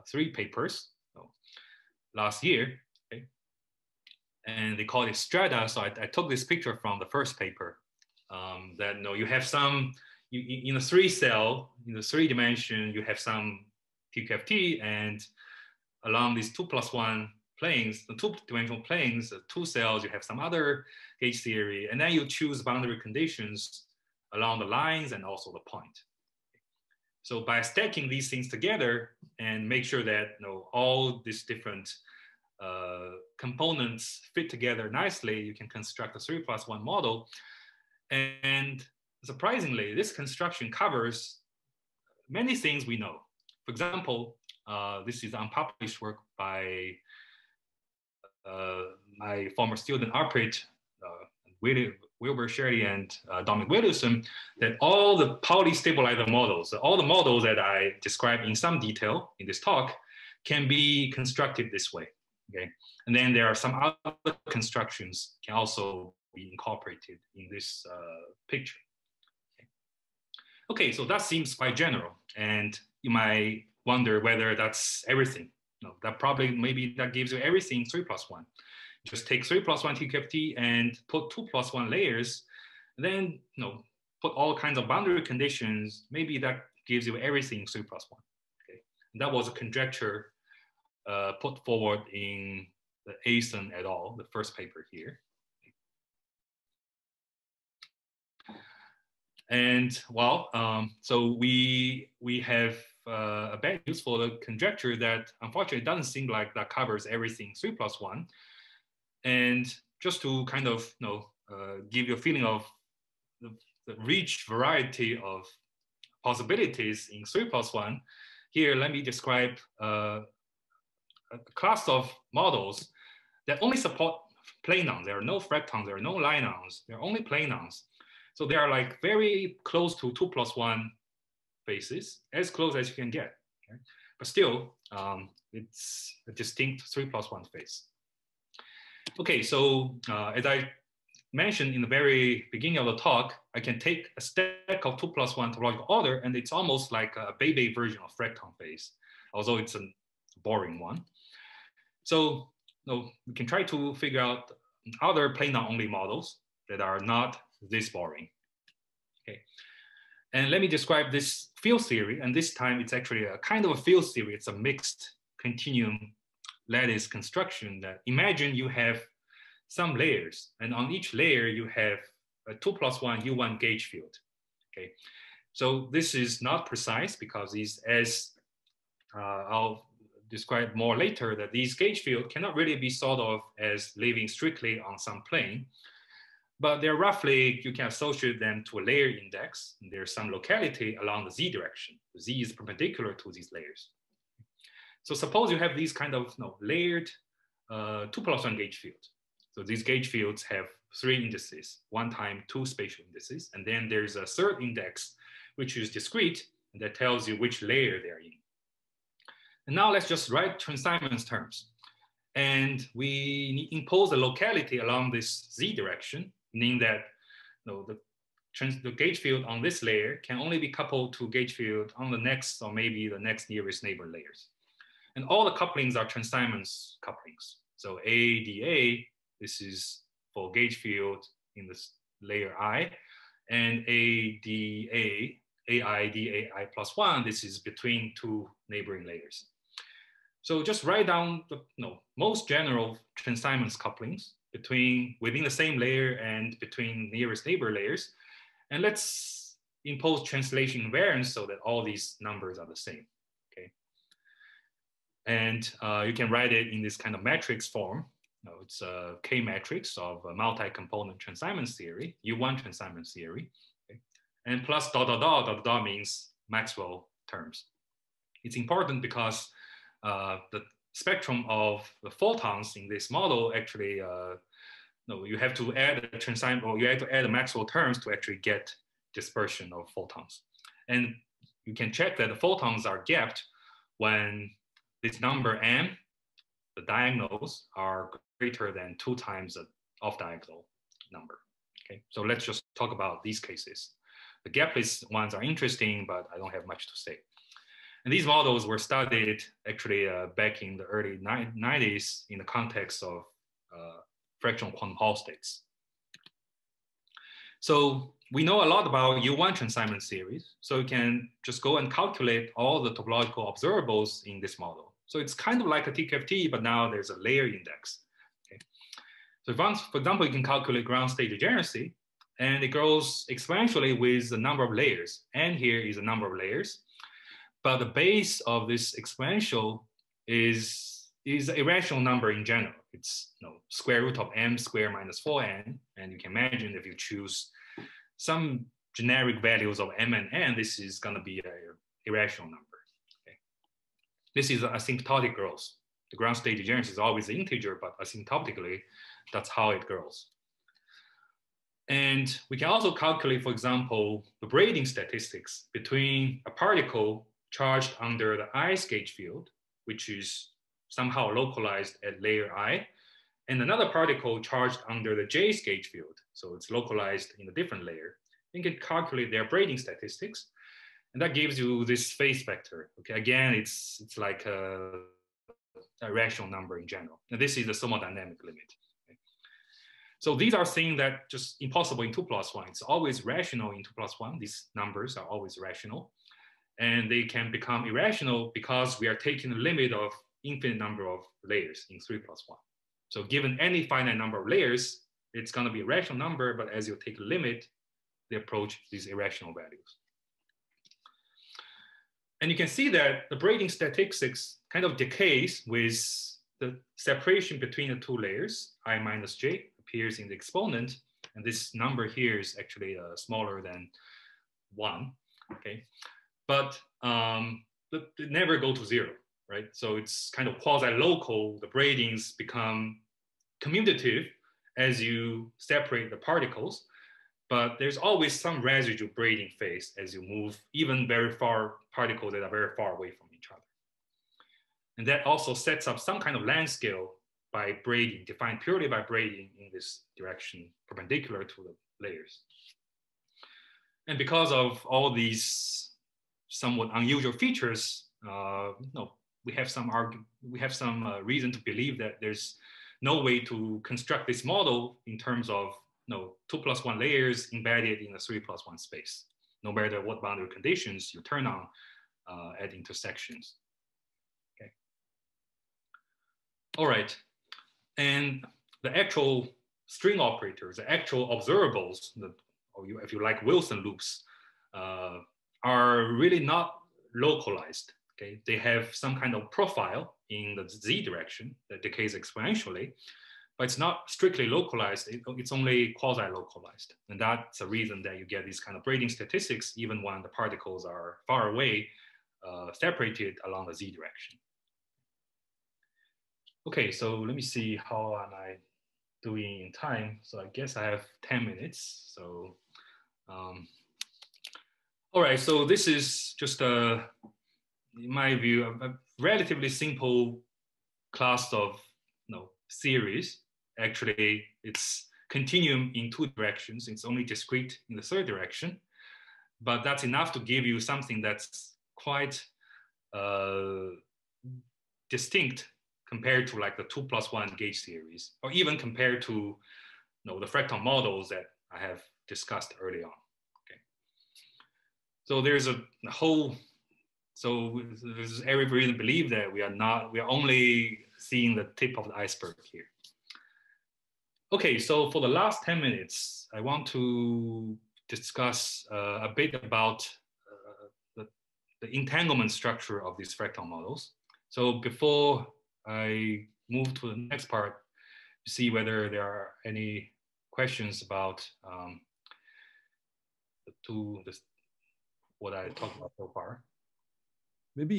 S2: 3 papers last year. Okay? And they call it strata. So I took this picture from the first paper, that you have some, in a 3-cell, in the 3-dimension, you have some TQFT, and along these 2+1 planes, the 2-dimensional planes, the 2 cells, you have some other gauge theory, and then you choose boundary conditions along the lines and also the point. So by stacking these things together and make sure that all these different components fit together nicely, you can construct a 3+1 model. And surprisingly, this construction covers many things we know. For example, this is unpublished work by my former student Arpit, Wilbur Sherry, and Dominic Williamson, that all the Pauli stabilizer models, all the models that I described in some detail in this talk, can be constructed this way. Okay, and then there are some other constructions can also be incorporated in this picture. Okay, so that seems quite general, and you might wonder whether that's everything. No, that probably, maybe that gives you everything 3+1. Just take 3+1 TQFT and put 2+1 layers, and then put all kinds of boundary conditions. Maybe that gives you everything 3+1. Okay, and that was a conjecture put forward in the Asen et al., the first paper here. And well, so we have a bad news for the conjecture that unfortunately it doesn't seem like that covers everything 3+1. And just to kind of give you a feeling of the rich variety of possibilities in 3+1, here let me describe a class of models that only support planons. There are no fractons, there are no linons, there are only planons. So they are like very close to 2+1 faces, as close as you can get. Okay? But still, it's a distinct 3+1 face. Okay, so as I mentioned in the very beginning of the talk, I can take a stack of 2+1 topological order, and it's almost like a baby version of fracton phase, although it's a boring one. So we can try to figure out other planar-only models that are not this boring. Okay, and let me describe this field theory. And this time it's actually a kind of a field theory. It's a mixed continuum lattice construction. That imagine you have some layers, and on each layer you have a 2+1 U1 gauge field. Okay, so this is not precise because these, as I'll describe more later, that these gauge fields cannot really be thought of as living strictly on some plane. But they're roughly, you can associate them to a layer index. And there's some locality along the z direction. The z is perpendicular to these layers. So suppose you have these kind of layered 2+1 gauge fields. So these gauge fields have 3 indices, 1 times 2 spatial indices. And then there's a third index, which is discrete, and that tells you which layer they're in. And now let's just write Transsignment terms. And we impose a locality along this z direction, meaning that the gauge field on this layer can only be coupled to gauge field on the next or maybe the next nearest neighbor layers. And all the couplings are Transsignment couplings. So ADA, this is for gauge field in this layer I, and ADA, AI plus 1, this is between two neighboring layers. So just write down the most general Transsignment couplings within the same layer and between nearest neighbor layers. And let's impose translation invariance so that all these numbers are the same, okay? And you can write it in this kind of matrix form. It's a K matrix of a multi-component Transsignment theory, U1 Transsignment theory. Okay? And plus dot, dot, dot, dot, dot means Maxwell terms. It's important because the spectrum of the photons in this model actually, you have to add a Transsignment, or you have to add the Maxwell terms to actually get dispersion of photons. And you can check that the photons are gapped when this number m, the diagonals, are greater than 2 times the off-diagonal number. Okay, so let's just talk about these cases. The gapless ones are interesting, but I don't have much to say. And these models were studied actually back in the early 90s in the context of fractional quantum Hall states. So we know a lot about U1 Transsignment series. So you can just go and calculate all the topological observables in this model. So it's kind of like a TKFT, but now there's a layer index. Okay. So for example, you can calculate ground state degeneracy, and it grows exponentially with the number of layers. And here is the number of layers. But the base of this exponential is an irrational number in general. It's square root of m squared minus 4n. And you can imagine if you choose some generic values of m and n, this is going to be an irrational number. Okay. This is asymptotic growth. The ground state degeneracy is always an integer, but asymptotically, that's how it grows. And we can also calculate, for example, the braiding statistics between a particle charged under the i's gauge field, which is somehow localized at layer I, and another particle charged under the j's gauge field. So it's localized in a different layer. You can calculate their braiding statistics, and that gives you this phase vector. Okay, again, it's like a rational number in general. And this is the thermodynamic limit. Okay. So these are things that just impossible in 2+1. It's always rational in 2+1. These numbers are always rational. And they can become irrational because we are taking the limit of infinite number of layers in 3+1. So given any finite number of layers, it's going to be a rational number, but as you take a limit, they approach these irrational values. And you can see that the braiding statistics kind of decays with the separation between the two layers. I minus j appears in the exponent, and this number here is actually smaller than 1, okay? But it never go to 0, right? So it's kind of quasi-local. The braidings become commutative as you separate the particles, but there's always some residual braiding phase as you move even very far particles that are very far away from each other. And that also sets up some kind of length scale by braiding, defined purely by braiding in this direction perpendicular to the layers. And because of all these somewhat unusual features, we have some reason to believe that there's no way to construct this model in terms of 2+1 layers embedded in a 3+1 space, no matter what boundary conditions you turn on at intersections. Okay. All right, and the actual string operators, the actual observables, or if you like Wilson loops, are really not localized. Okay, they have some kind of profile in the z direction that decays exponentially, but it's not strictly localized. It's only quasi-localized, and that's a reason that you get these kind of braiding statistics even when the particles are far away, separated along the z direction. Okay, so let me see how am I doing in time. So I guess I have 10 minutes. So. All right, so this is just in my view, a relatively simple class of series. Actually, it's continuum in 2 directions. It's only discrete in the 3rd direction, but that's enough to give you something that's quite distinct compared to like the 2+1 gauge series, or even compared to the fracton models that I have discussed early on. Okay. So there's a whole, so there's every reason to believe that we are only seeing the tip of the iceberg here. Okay, so for the last 10 minutes, I want to discuss a bit about the entanglement structure of these fractal models. So before I move to the next part, to see whether there are any questions about what I talked about so far.
S3: Maybe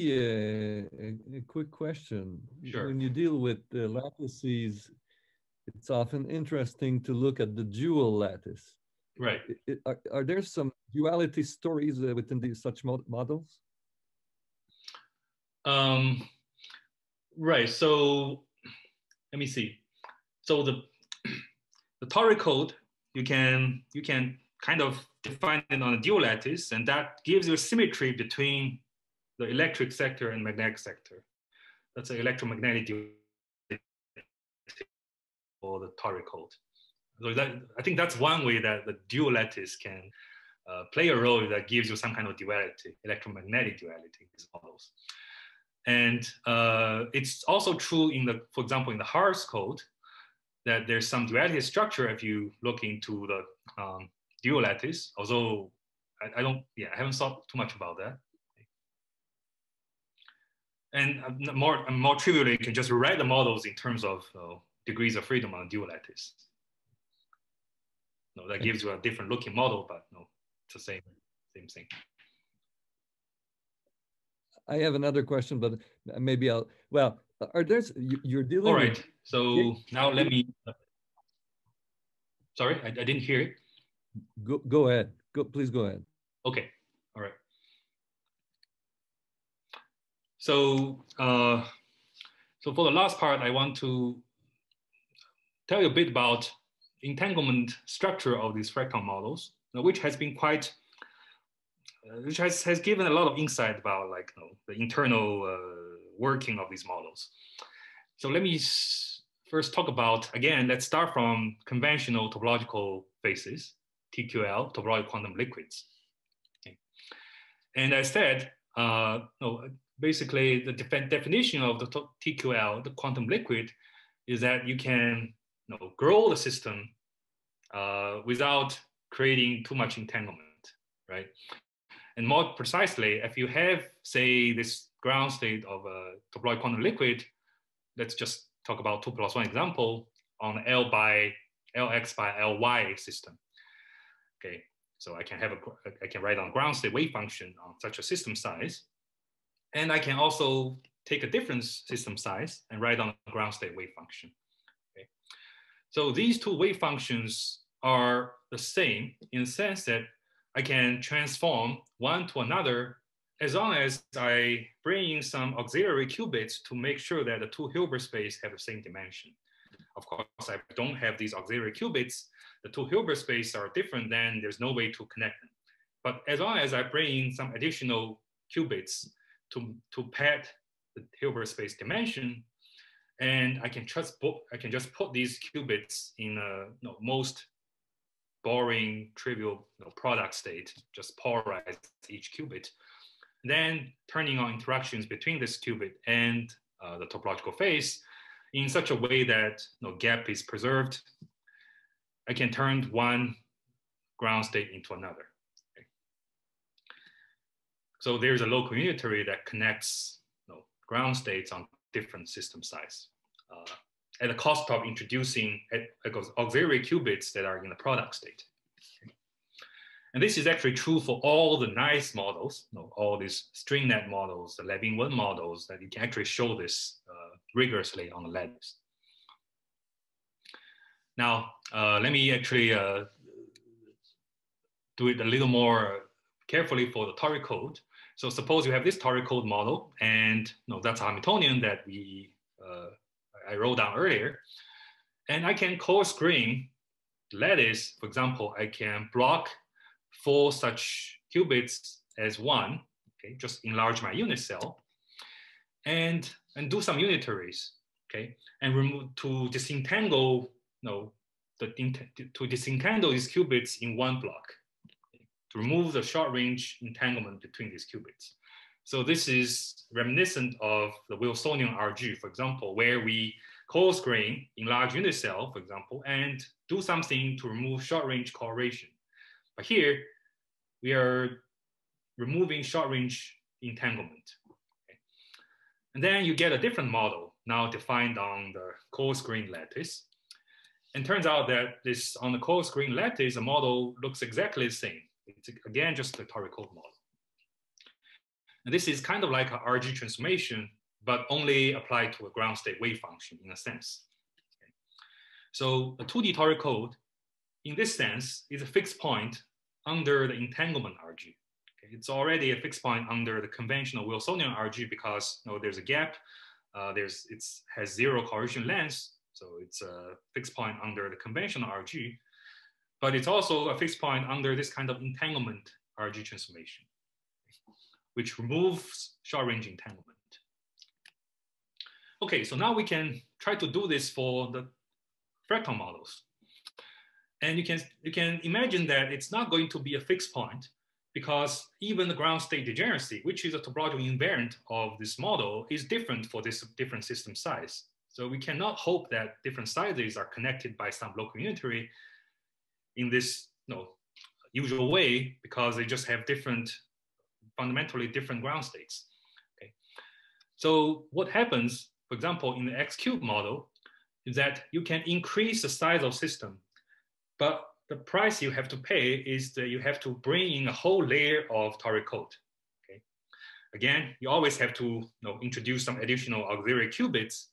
S3: a quick question.
S2: Sure.
S3: When you deal with the lattices, it's often interesting to look at the dual lattice.
S2: Right.
S3: Are there some duality stories within these such models?
S2: Right. So let me see. So the toric code, you can kind of define it on a dual lattice, and that gives you a symmetry between the electric sector and magnetic sector. That's an electromagnetic duality for the toric code. So I think that's one way that the dual lattice can play a role that gives you some kind of duality, electromagnetic duality in these models. And it's also true for example, in the Haers code, that there's some duality structure if you look into the dual lattice, although I haven't thought too much about that. And more trivially, you can just rewrite the models in terms of degrees of freedom on a dual lattice. That gives you a different looking model, but it's the same thing.
S3: I have another question, but maybe you're dealing
S2: All right,
S3: with...
S2: so now let me, sorry, I didn't hear it.
S3: Go ahead, please go ahead.
S2: Okay, all right. So, so for the last part, I want to tell you a bit about entanglement structure of these fractal models, which has been quite, which has given a lot of insight about the internal working of these models. So let me first talk about, again, let's start from conventional topological phases, TQL, topological quantum liquids. Okay. And I said, basically the definition of the TQL, the quantum liquid, is that you can grow the system without creating too much entanglement, right? And more precisely, if you have, say, this ground state of a topological quantum liquid, let's just talk about 2+1 example on Lx by Ly system. Okay, so I can write on ground state wave function on such a system size, and I can also take a different system size and write on a ground state wave function. Okay, so these two wave functions are the same in the sense that I can transform one to another as long as I bring in some auxiliary qubits to make sure that the two Hilbert space have the same dimension. Of course, I don't have these auxiliary qubits. The two Hilbert space are different, then there's no way to connect them. But as long as I bring in some additional qubits to pad the Hilbert space dimension, and I can just put these qubits in most boring, trivial product state, just polarize each qubit, then turning on interactions between this qubit and the topological phase in such a way that gap is preserved. I can turn one ground state into another. Okay. So there's a local unitary that connects ground states on different system size at the cost of introducing auxiliary qubits that are in the product state. And this is actually true for all the nice models, all these string net models, the Levin-1 models, that you can actually show this rigorously on the lattice. Now, let me actually do it a little more carefully for the toric code. So suppose you have this toric code model, and that's a Hamiltonian that I wrote down earlier. And I can co-screen lattice. For example, I can block 4 such qubits as 1, okay, just enlarge my unit cell. And and do some unitaries, okay, and remove to disentangle, to disentangle these qubits in one block, okay, to remove the short-range entanglement between these qubits. So this is reminiscent of the Wilsonian RG, for example, where we coarse grain in large unit cell, for example, and do something to remove short-range correlation. But here, we are removing short-range entanglement. Okay. And then you get a different model now defined on the coarse grain lattice. And turns out that this, on the coarse grain lattice, the model looks exactly the same. It's again just the torus model. And this is kind of like an RG transformation, but only applied to a ground state wave function in a sense. Okay. So a 2D torus code, in this sense, is a fixed point under the entanglement RG. Okay. It's already a fixed point under the conventional Wilsonian RG because there's a gap, it has zero correlation length, so it's a fixed point under the conventional RG, but it's also a fixed point under this kind of entanglement RG transformation, which removes short-range entanglement. Okay, so now we can try to do this for the fracton models. And you can imagine that it's not going to be a fixed point because even the ground state degeneracy, which is a topological invariant of this model, is different for this different system size. So we cannot hope that different sizes are connected by some local unitary in this usual way because they just have fundamentally different ground states. Okay. So what happens, for example, in the X cube model, is that you can increase the size of system, but the price you have to pay is that you have to bring in a whole layer of torus code. Okay. Again, you always have to introduce some additional auxiliary qubits,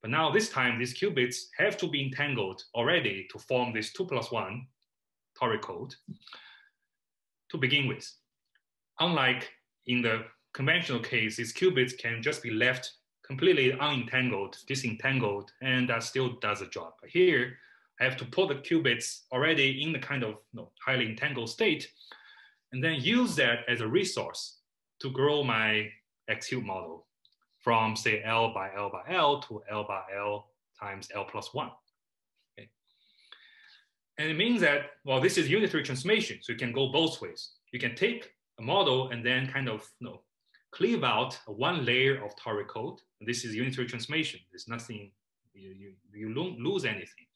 S2: but now this time these qubits have to be entangled already to form this 2+1 torus code to begin with. Unlike in the conventional case, these qubits can just be left completely unentangled, disentangled, and that still does a job. But here, I have to put the qubits already in the kind of highly entangled state, and then use that as a resource to grow my X cube model from, say, L by L by L to L by L times L+1. Okay. And it means that, well, this is unitary transformation, so you can go both ways. You can take a model and then kind of cleave out one layer of torus code. And this is unitary transformation. There's nothing, you don't lose anything.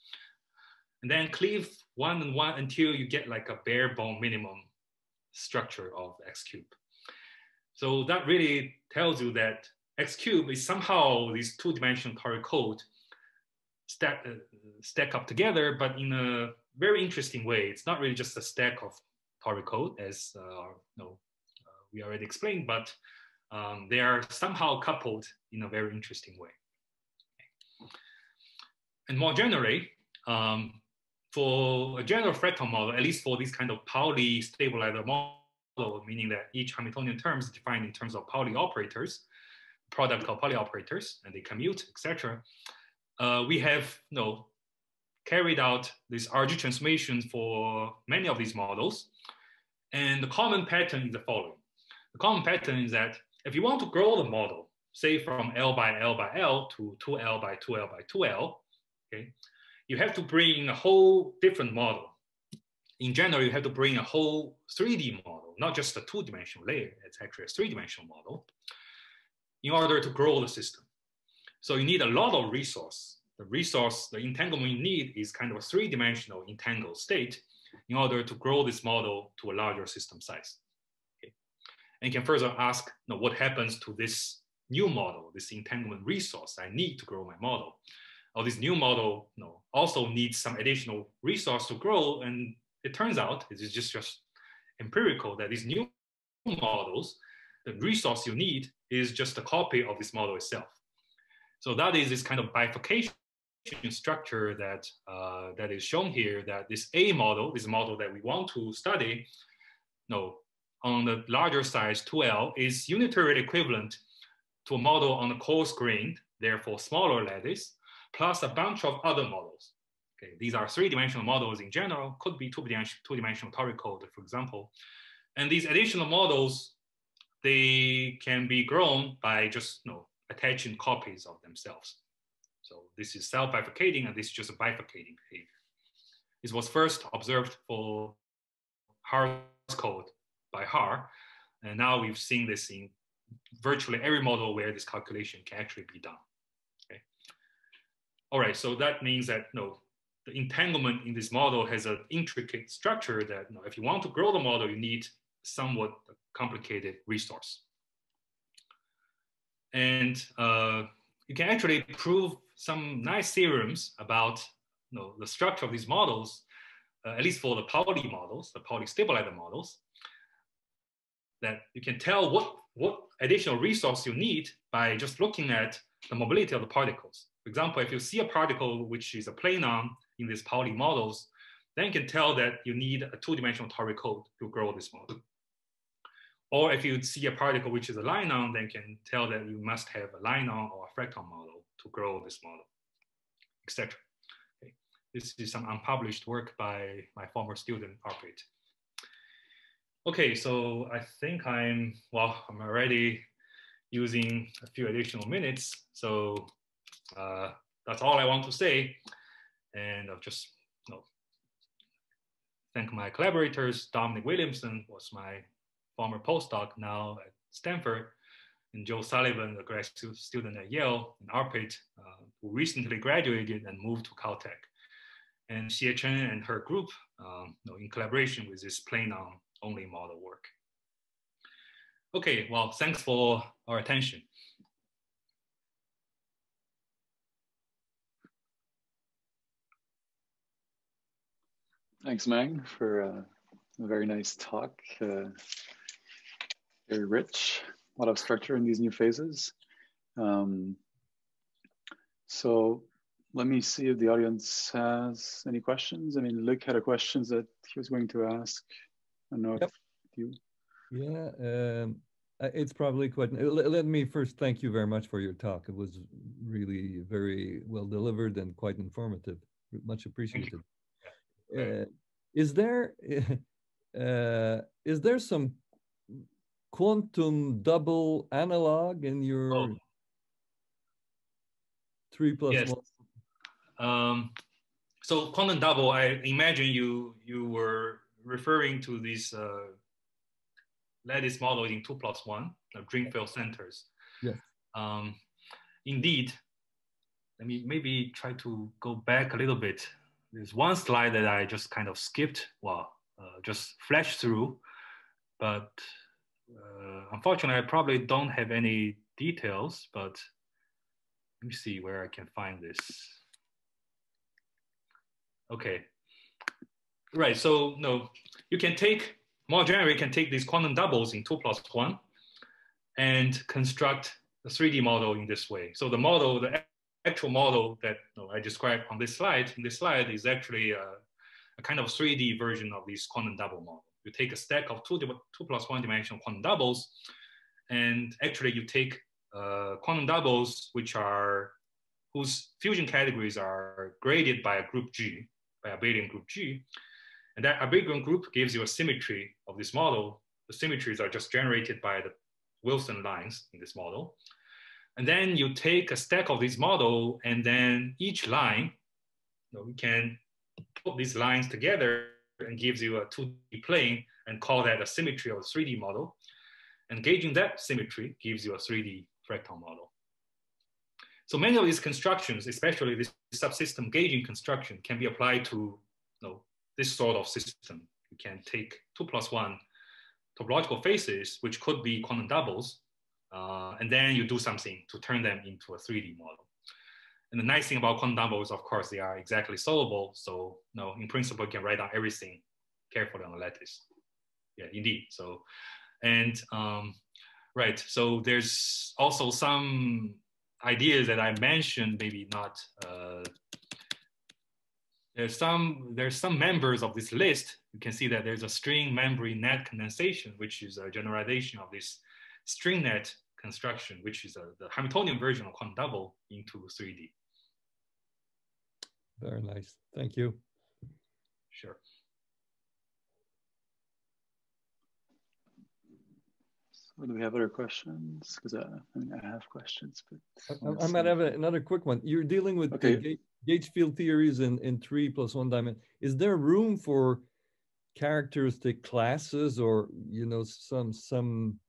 S2: And then cleave one and one until you get like a bare bone minimum structure of X cube. So that really tells you that X cube is somehow these two-dimensional torus code stack up together, but in a very interesting way. It's not really just a stack of torus code, as we already explained, but they are somehow coupled in a very interesting way. And more generally, for a general fractal model, at least for this kind of Pauli stabilizer model, meaning that each Hamiltonian term is defined in terms of Pauli operators, product of Pauli operators, and they commute, etc. We have carried out this RG transformation for many of these models. And the common pattern is the following. The common pattern is that if you want to grow the model, say from L by L by L to 2L by 2L by 2L, okay, you have to bring in a whole different model. In general, you have to bring a whole 3D model, not just a two-dimensional layer. It's actually a three-dimensional model in order to grow the system. So you need a lot of resource. The entanglement you need is kind of a three-dimensional entangled state in order to grow this model to a larger system size. Okay. And you can further ask, what happens to this new model, this entanglement resource I need to grow my model? Or this new model also needs some additional resource to grow. And it turns out, it is just empirical, that these new models, the resource you need is just a copy of this model itself. So that is this kind of bifurcation structure that, that is shown here, that this A model, this model that we want to study, on the larger size 2L, is unitarily equivalent to a model on the coarse grained, therefore smaller lattice, plus a bunch of other models. Okay, these are three-dimensional models in general, could be two-dimensional torus code, for example. And these additional models, they can be grown by just attaching copies of themselves. So this is self-bifurcating, and this is just a bifurcating behavior. This was first observed for Haers code by Haers, and now we've seen this in virtually every model where this calculation can actually be done. Okay. All right, so that means that the entanglement in this model has an intricate structure that if you want to grow the model, you need somewhat complicated resource. And you can actually prove some nice theorems about the structure of these models, at least for the Pauli models, the Pauli stabilizer models, that you can tell what additional resource you need by just looking at the mobility of the particles. For example, if you see a particle which is a planon in these Pauli models, then you can tell that you need a two-dimensional toric code to grow this model. Or if you see a particle which is a linon, then you can tell that you must have a linon or a fracton model to grow this model, etc. Okay. This is some unpublished work by my former student, Arpit. Okay, so I think I'm already using a few additional minutes. So that's all I want to say. And I'll just thank my collaborators. Dominic Williamson was my former postdoc, now at Stanford, and Joe Sullivan, a grad student at Yale, and Arpit, who recently graduated and moved to Caltech. And Xie Chen and her group, in collaboration with this planon-only model work. Okay, well, thanks for our attention.
S1: Thanks, Meng, for a very nice talk. Very rich, a lot of structure in these new phases. So let me see if the audience has any questions. I mean, Luc had a question that he was going to ask. I don't know if you.
S3: Yeah, it's probably quite. Let me first thank you very much for your talk. It was really very well delivered and quite informative. Much appreciated. Is there some quantum double analog in your 3+1?
S2: So quantum double, I imagine you were referring to these lattice model in 2+1, dream field centers.
S3: Yes.
S2: Indeed. Let me maybe try to go back a little bit. There's one slide that I just kind of skipped, just flashed through, but unfortunately, I probably don't have any details, but let me see where I can find this. Okay, right, so you can take, more generally, you can take these quantum doubles in 2+1 and construct a 3D model in this way. So the model, the actual model that I described on this slide, is actually a kind of 3D version of this quantum double model. You take a stack of 2+1 dimensional quantum doubles, and actually you take quantum doubles whose fusion categories are graded by a group G, by a abelian group G, and that abelian group gives you a symmetry of this model. The symmetries are just generated by the Wilson lines in this model. And then you take a stack of this model, and then each line, we can put these lines together and gives you a 2D plane and call that a symmetry of a 3D model. And gauging that symmetry gives you a 3D fractal model. So many of these constructions, especially this subsystem gauging construction, can be applied to this sort of system. You can take 2+1 topological faces, which could be quantum doubles, and then you do something to turn them into a 3D model. And the nice thing about quantum doubles, of course, they are exactly solvable. So in principle, you can write down everything carefully on the lattice. Yeah, indeed. So, and right. So there's also some ideas that I mentioned, maybe not. There's some members of this list. You can see that there's a string membrane net condensation, which is a generalization of this string net construction, which is the Hamiltonian version of quantum double into 3D.
S3: Very nice. Thank you.
S2: Sure.
S1: So do we have other questions? Because I mean, I have questions, but
S3: I might have another quick one. You're dealing with the gauge field theories in 3+1 dimension. Is there room for characteristic classes, or some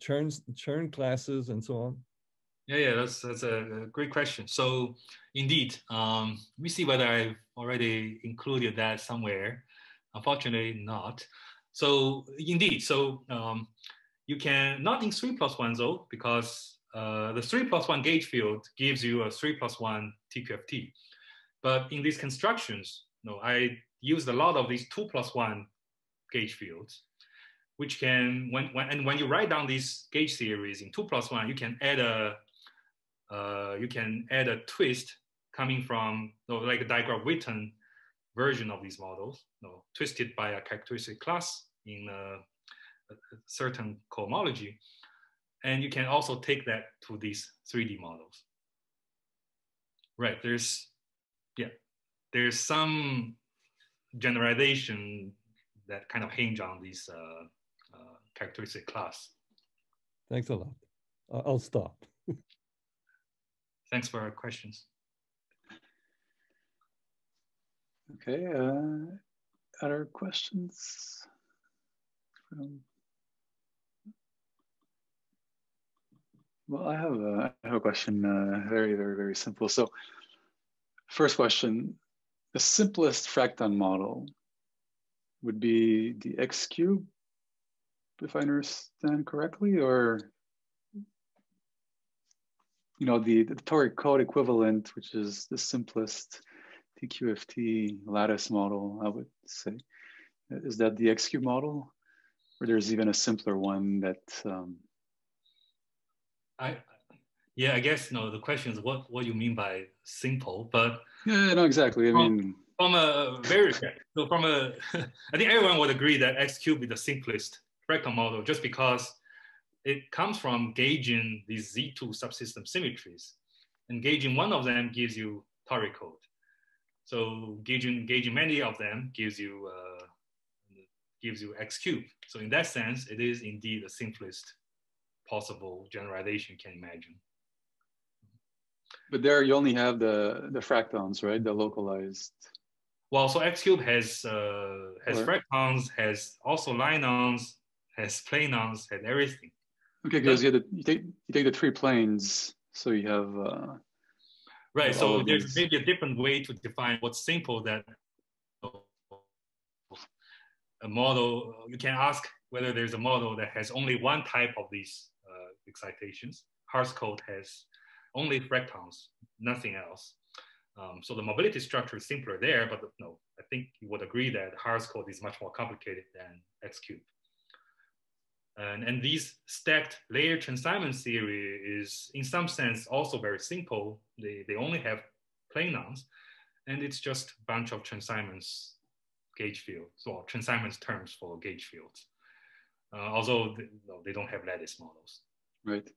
S3: Chern classes and so on?
S2: Yeah, that's a great question. So indeed, we see whether I've already included that somewhere. Unfortunately, not. So indeed, you can not in 3+1 though, because the 3+1 gauge field gives you a 3+1 TQFT. But in these constructions, I used a lot of these 2+1 gauge fields, which can, when you write down these gauge series in 2+1, you can add a twist coming from like a Diagram-Witten version of these models, twisted by a characteristic class in a certain cohomology. And you can also take that to these 3D models. Right, there's some generalization that kind of hinge on these characteristic class.
S3: Thanks a lot. I'll stop.
S2: Thanks for our questions.
S1: Okay, other questions? Well, I have a question, very, very, very simple. So first question, the simplest fracton model would be the X cube, if I understand correctly, or the toric code equivalent, which is the simplest TQFT lattice model, I would say. Is that the X cube model, or there's even a simpler one that?
S2: I guess the question is what you mean by simple, but
S1: yeah, no, exactly. I mean,
S2: from a very so from a I think everyone would agree that X cube is the simplest fractal model, just because it comes from gauging these Z2 subsystem symmetries, and gauging one of them gives you toric code. So gauging many of them gives you X cube. So in that sense, it is indeed the simplest possible generalization you can imagine.
S1: But there you only have the fractons, right? The localized.
S2: Well, so X cube has fractons, has also linons, has planons, has everything.
S1: Okay, because you take the 3 planes, so you have.
S2: Right. So there's maybe a different way to define what's simple. That a model, you can ask whether there's a model that has only one type of these excitations. Haers code has only fractons, nothing else. So the mobility structure is simpler there, but I think you would agree that Haers code is much more complicated than X cube. And these stacked layer Transsignment theory is in some sense also very simple. They only have planons, and it's just a bunch of Transsignment's gauge fields, or Transsignment's terms for gauge fields. Although they don't have lattice models.
S1: Right.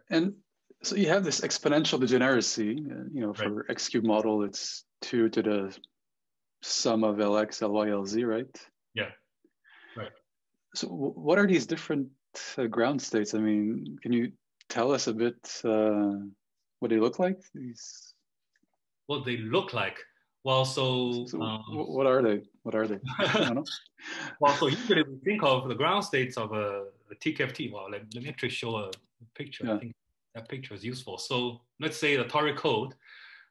S1: And so you have this exponential degeneracy, for right. X cube model, it's 2 to the sum of Lx, Ly, Lz, right?
S2: Yeah, right.
S1: So what are these different ground states? I mean, can you tell us a bit what they look like?
S2: What they look like? Well, so
S1: what are they? What are they? I don't know.
S2: Well, so usually we think of the ground states of a TQFT. Well, let me actually show a picture. Yeah. I think that picture is useful. So let's say the toric code,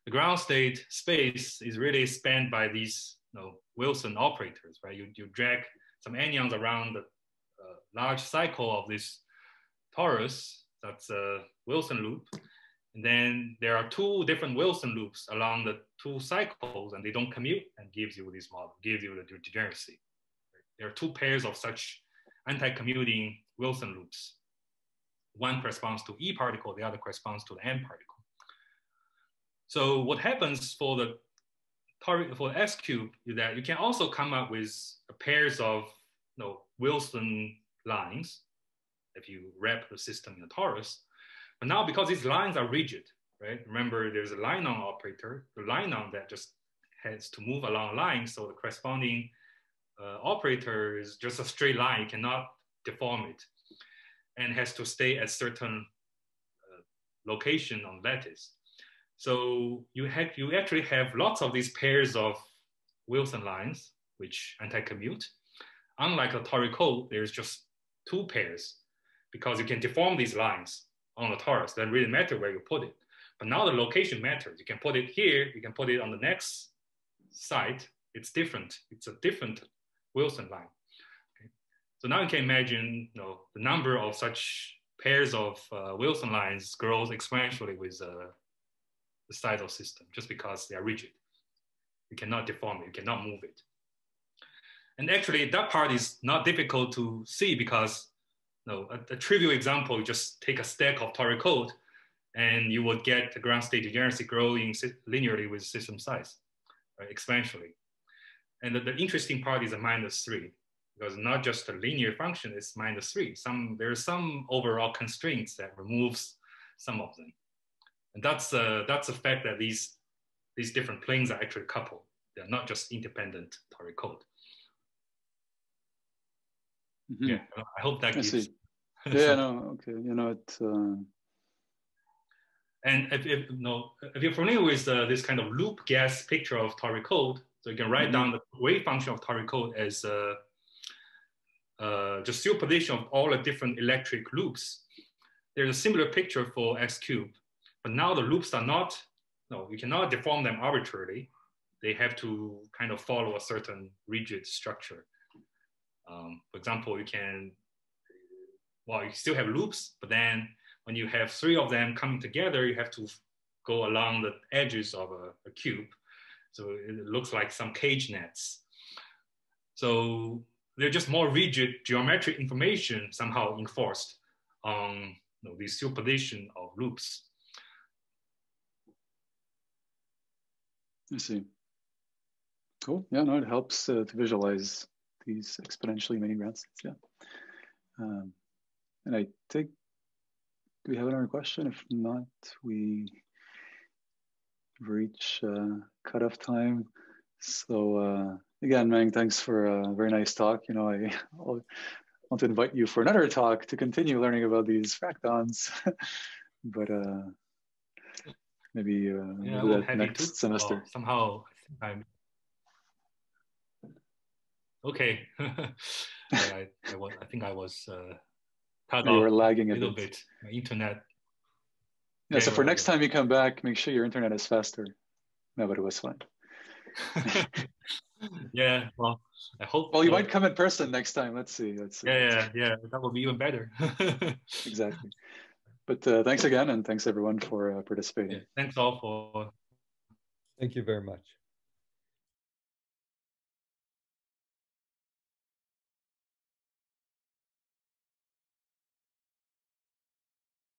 S2: the ground state space is really spanned by these Wilson operators, right? You drag some anyons around the large cycle of this torus, that's a Wilson loop. And then there are 2 different Wilson loops along the 2 cycles, and they don't commute, and gives you this model, gives you the degeneracy. There are 2 pairs of such anti-commuting Wilson loops. One corresponds to E particle, the other corresponds to the M particle. So what happens for the S cube is that you can also come up with pairs of Wilson lines if you wrap the system in a torus. But now, because these lines are rigid, right? Remember, there's a linon operator, the linon that just has to move along a line. So the corresponding operator is just a straight line. You cannot deform it, and has to stay at certain location on lattice. So you actually have lots of these pairs of Wilson lines, which anti-commute. Unlike a torus, there's just 2 pairs, because you can deform these lines on the torus. Doesn't really matter where you put it. But now the location matters. You can put it here, you can put it on the next site. It's different. It's a different Wilson line. Okay. So now you can imagine, the number of such pairs of Wilson lines grows exponentially with the size of system, just because they are rigid. You cannot deform it, you cannot move it. And actually that part is not difficult to see, because a trivial example, you just take a stack of torus code and you would get the ground state degeneracy growing linearly with system size, right, exponentially. And the interesting part is a -3, because not just a linear function, it's -3. There are some overall constraints that removes some of them. And that's the fact that these different planes are actually coupled. They're not just independent torus code. Mm-hmm. Yeah, I hope that gives.
S1: Yeah, no, okay.
S2: And if you're familiar with this kind of loop gas picture of torus code, so you can write down the wave function of torus code as just superposition of all the different electric loops. There's a similar picture for X cubed, but now the loops are not, you cannot deform them arbitrarily. They have to kind of follow a certain rigid structure. For example, you still have loops, but then when you have 3 of them coming together, you have to go along the edges of a cube. So it looks like some cage nets. So they're just more rigid geometric information somehow enforced on this superposition of loops.
S1: I see. Cool. Yeah, no, it helps to visualize these exponentially many ground states. Yeah. And I think, do we have another question? If not, we reach cutoff time. So again, Meng, thanks for a very nice talk. I want to invite you for another talk to continue learning about these fractons, but maybe we'll that next semester.
S2: Well, somehow, I'm okay. I think I was cut off.
S1: You were lagging
S2: a little bit. My internet.
S1: Yeah, so for next time you come back, make sure your internet is faster. No, but it was fine.
S2: Yeah, well, I hope.
S1: Well, you might come in person next time. Let's see.
S2: Yeah, that would be even better.
S1: Exactly. But thanks again, and thanks everyone for participating.
S2: Yeah, thanks all for.
S3: Thank you very much.